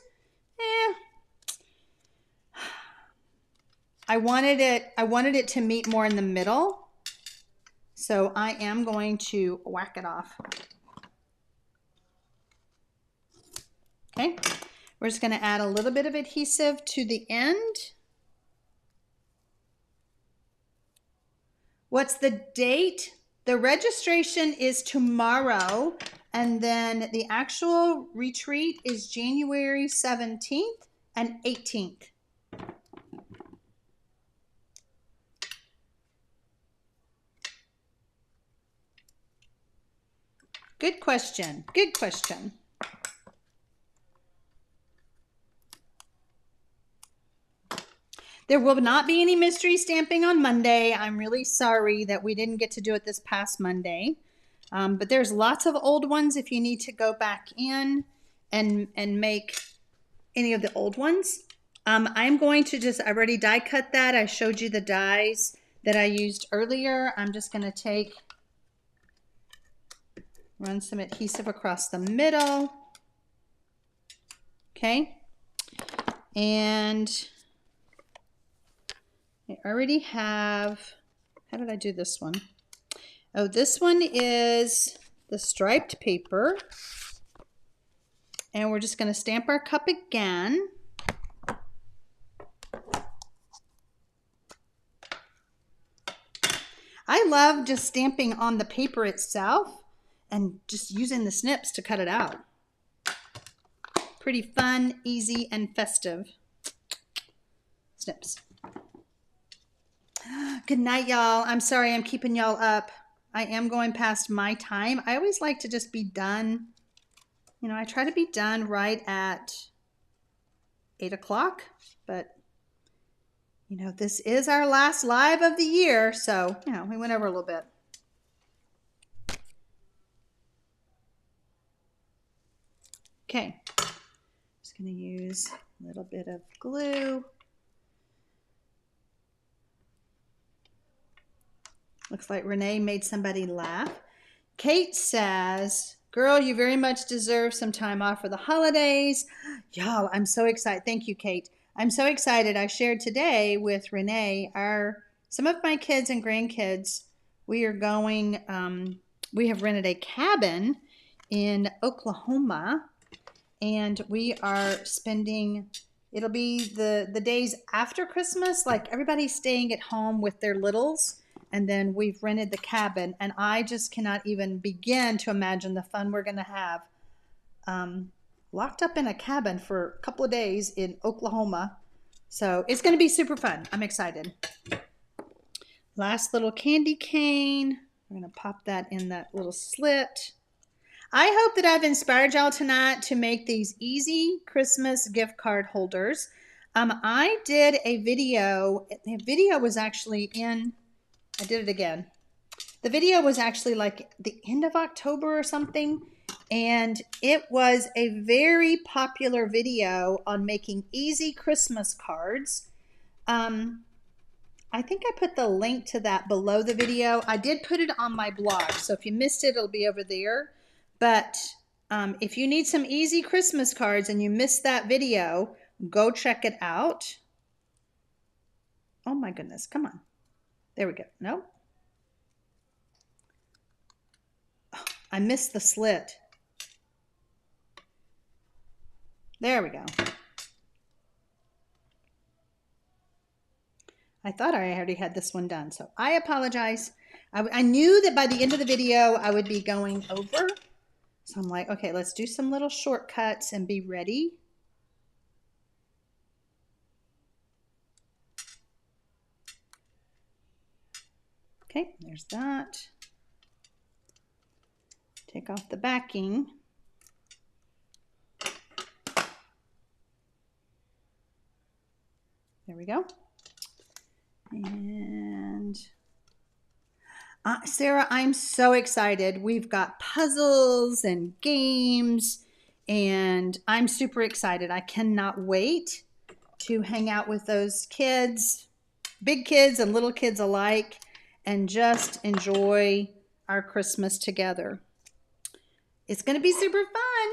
I wanted it to meet more in the middle, so I am going to whack it off. Okay, we're just going to add a little bit of adhesive to the end. What's the date? The registration is tomorrow, and then the actual retreat is January 17th and 18th. Good question. Good question. There will not be any mystery stamping on Monday. I'm really sorry that we didn't get to do it this past Monday. But there's lots of old ones if you need to go back in and make any of the old ones. I'm going to I already die cut that. I showed you the dies that I used earlier. I'm just going to run some adhesive across the middle. Okay. And I already have, how did I do this one? Oh, this one is the striped paper. And we're just going to stamp our cup again. love just stamping on the paper itself and just using the snips to cut it out. Pretty fun, easy, and festive. Snips. Good night, y'all. I'm sorry I'm keeping y'all up. I am going past my time. I always like to just be done. You know, I try to be done right at 8 o'clock, but you know, this is our last live of the year, so, you know, we went over a little bit. Okay, just going to use a little bit of glue. Looks like Renee made somebody laugh. Kate says, girl, you very much deserve some time off for the holidays. Y'all, I'm so excited. Thank you, Kate. I'm so excited. I shared today with Renee, some of my kids and grandkids, we are going, we have rented a cabin in Oklahoma, and we are spending, it'll be the days after Christmas, like everybody's staying at home with their littles, and then we've rented the cabin, and I just cannot even begin to imagine the fun we're going to have. Locked up in a cabin for a couple of days in Oklahoma. So it's going to be super fun. I'm excited. Last little candy cane. We're going to pop that in that little slit. I hope that I've inspired y'all tonight to make these easy Christmas gift card holders. I did a video. The video was actually I did it again. The video was actually like the end of October or something. And it was a very popular video on making easy Christmas cards. I think I put the link to that below the video. I did put it on my blog, so if you missed it, it'll be over there. But if you need some easy Christmas cards and you missed that video, go check it out. Oh my goodness, come on. There we go. Nope. Oh, I missed the slit. There we go. I thought I already had this one done, so I apologize. I knew that by the end of the video I would be going over. So I'm like, okay, let's do some little shortcuts and be ready. Okay, there's that. Take off the backing. There we go. And Sarah, I'm so excited. We've got puzzles and games, and I'm super excited. I cannot wait to hang out with those kids, big kids and little kids alike, and just enjoy our Christmas together. It's going to be super fun.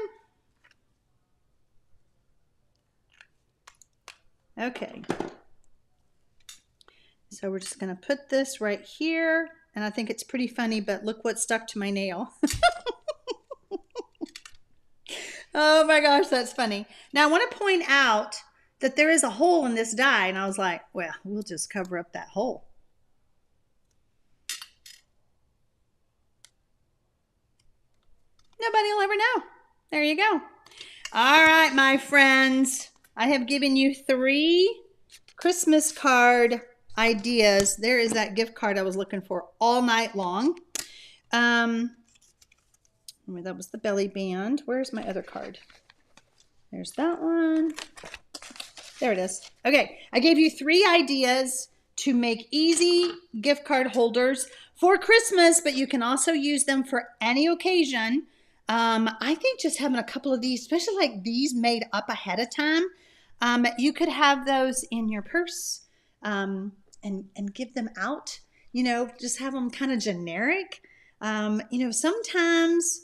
Okay. So we're just going to put this right here, and I think it's pretty funny, but look what stuck to my nail. Oh my gosh, that's funny. Now I want to point out that there is a hole in this die, and I was like, well, we'll just cover up that hole. Nobody will ever know. There you go. All right, my friends, I have given you 3 Christmas card ideas. There is that gift card I was looking for all night long. That was the belly band. Where's my other card? There's that one. There it is. Okay, I gave you 3 ideas to make easy gift card holders for Christmas, but you can also use them for any occasion. I think just having a couple of these, especially like these made up ahead of time, you could have those in your purse and give them out, you know, just have them kind of generic. You know, sometimes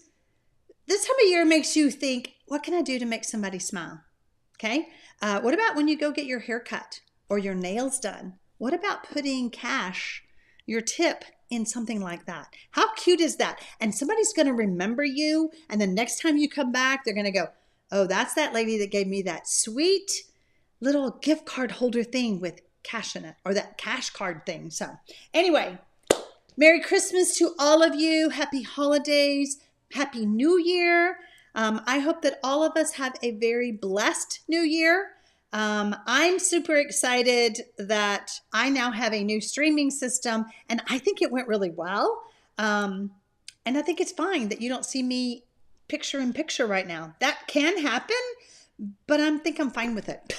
this time of year makes you think, what can I do to make somebody smile? Okay. What about when you go get your hair cut or your nails done? What about putting cash, your tip, in something like that? How cute is that? And somebody's going to remember you. And the next time you come back, they're going to go, oh, that's that lady that gave me that sweet little gift card holder thing with cash in it, or that cash card thing. So anyway, Merry Christmas to all of you. Happy holidays. Happy New Year. I hope that all of us have a very blessed New Year. I'm super excited that I now have a new streaming system, and I think it went really well. And I think it's fine that you don't see me picture in picture right now. That can happen, but I think I'm fine with it.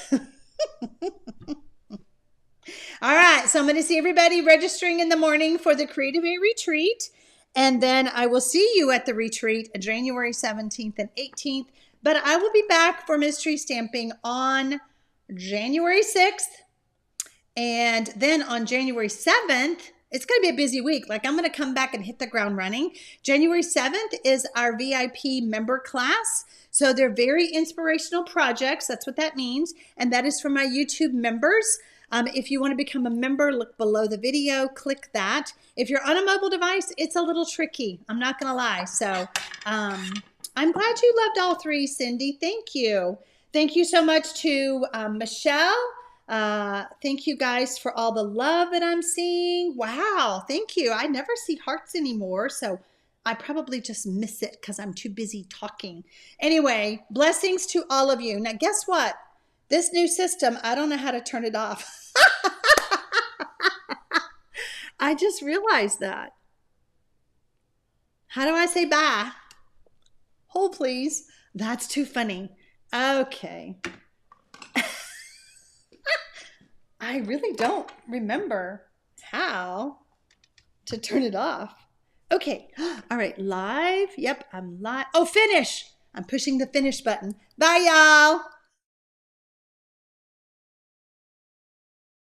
All right, so I'm going to see everybody registering in the morning for the Creative A retreat. And then I will see you at the retreat January 17th and 18th. But I will be back for mystery stamping on January 6th. And then on January 7th, it's going to be a busy week. Like, I'm going to come back and hit the ground running. January 7th is our VIP member class. So they're very inspirational projects. That's what that means. And that is for my YouTube members. If you want to become a member, look below the video, click that. If you're on a mobile device, it's a little tricky. I'm not going to lie. So I'm glad you loved all three, Cindy. Thank you. Thank you so much to Michelle. Thank you guys for all the love that I'm seeing. Wow. Thank you. I never see hearts anymore. So I probably just miss it because I'm too busy talking. Anyway, blessings to all of you. Now, guess what? This new system, I don't know how to turn it off. I just realized that. How do I say bye? Hold, please. That's too funny. Okay. I really don't remember how to turn it off. Okay. All right. Live. Yep, I'm live. Oh, finish. I'm pushing the finish button. Bye, y'all.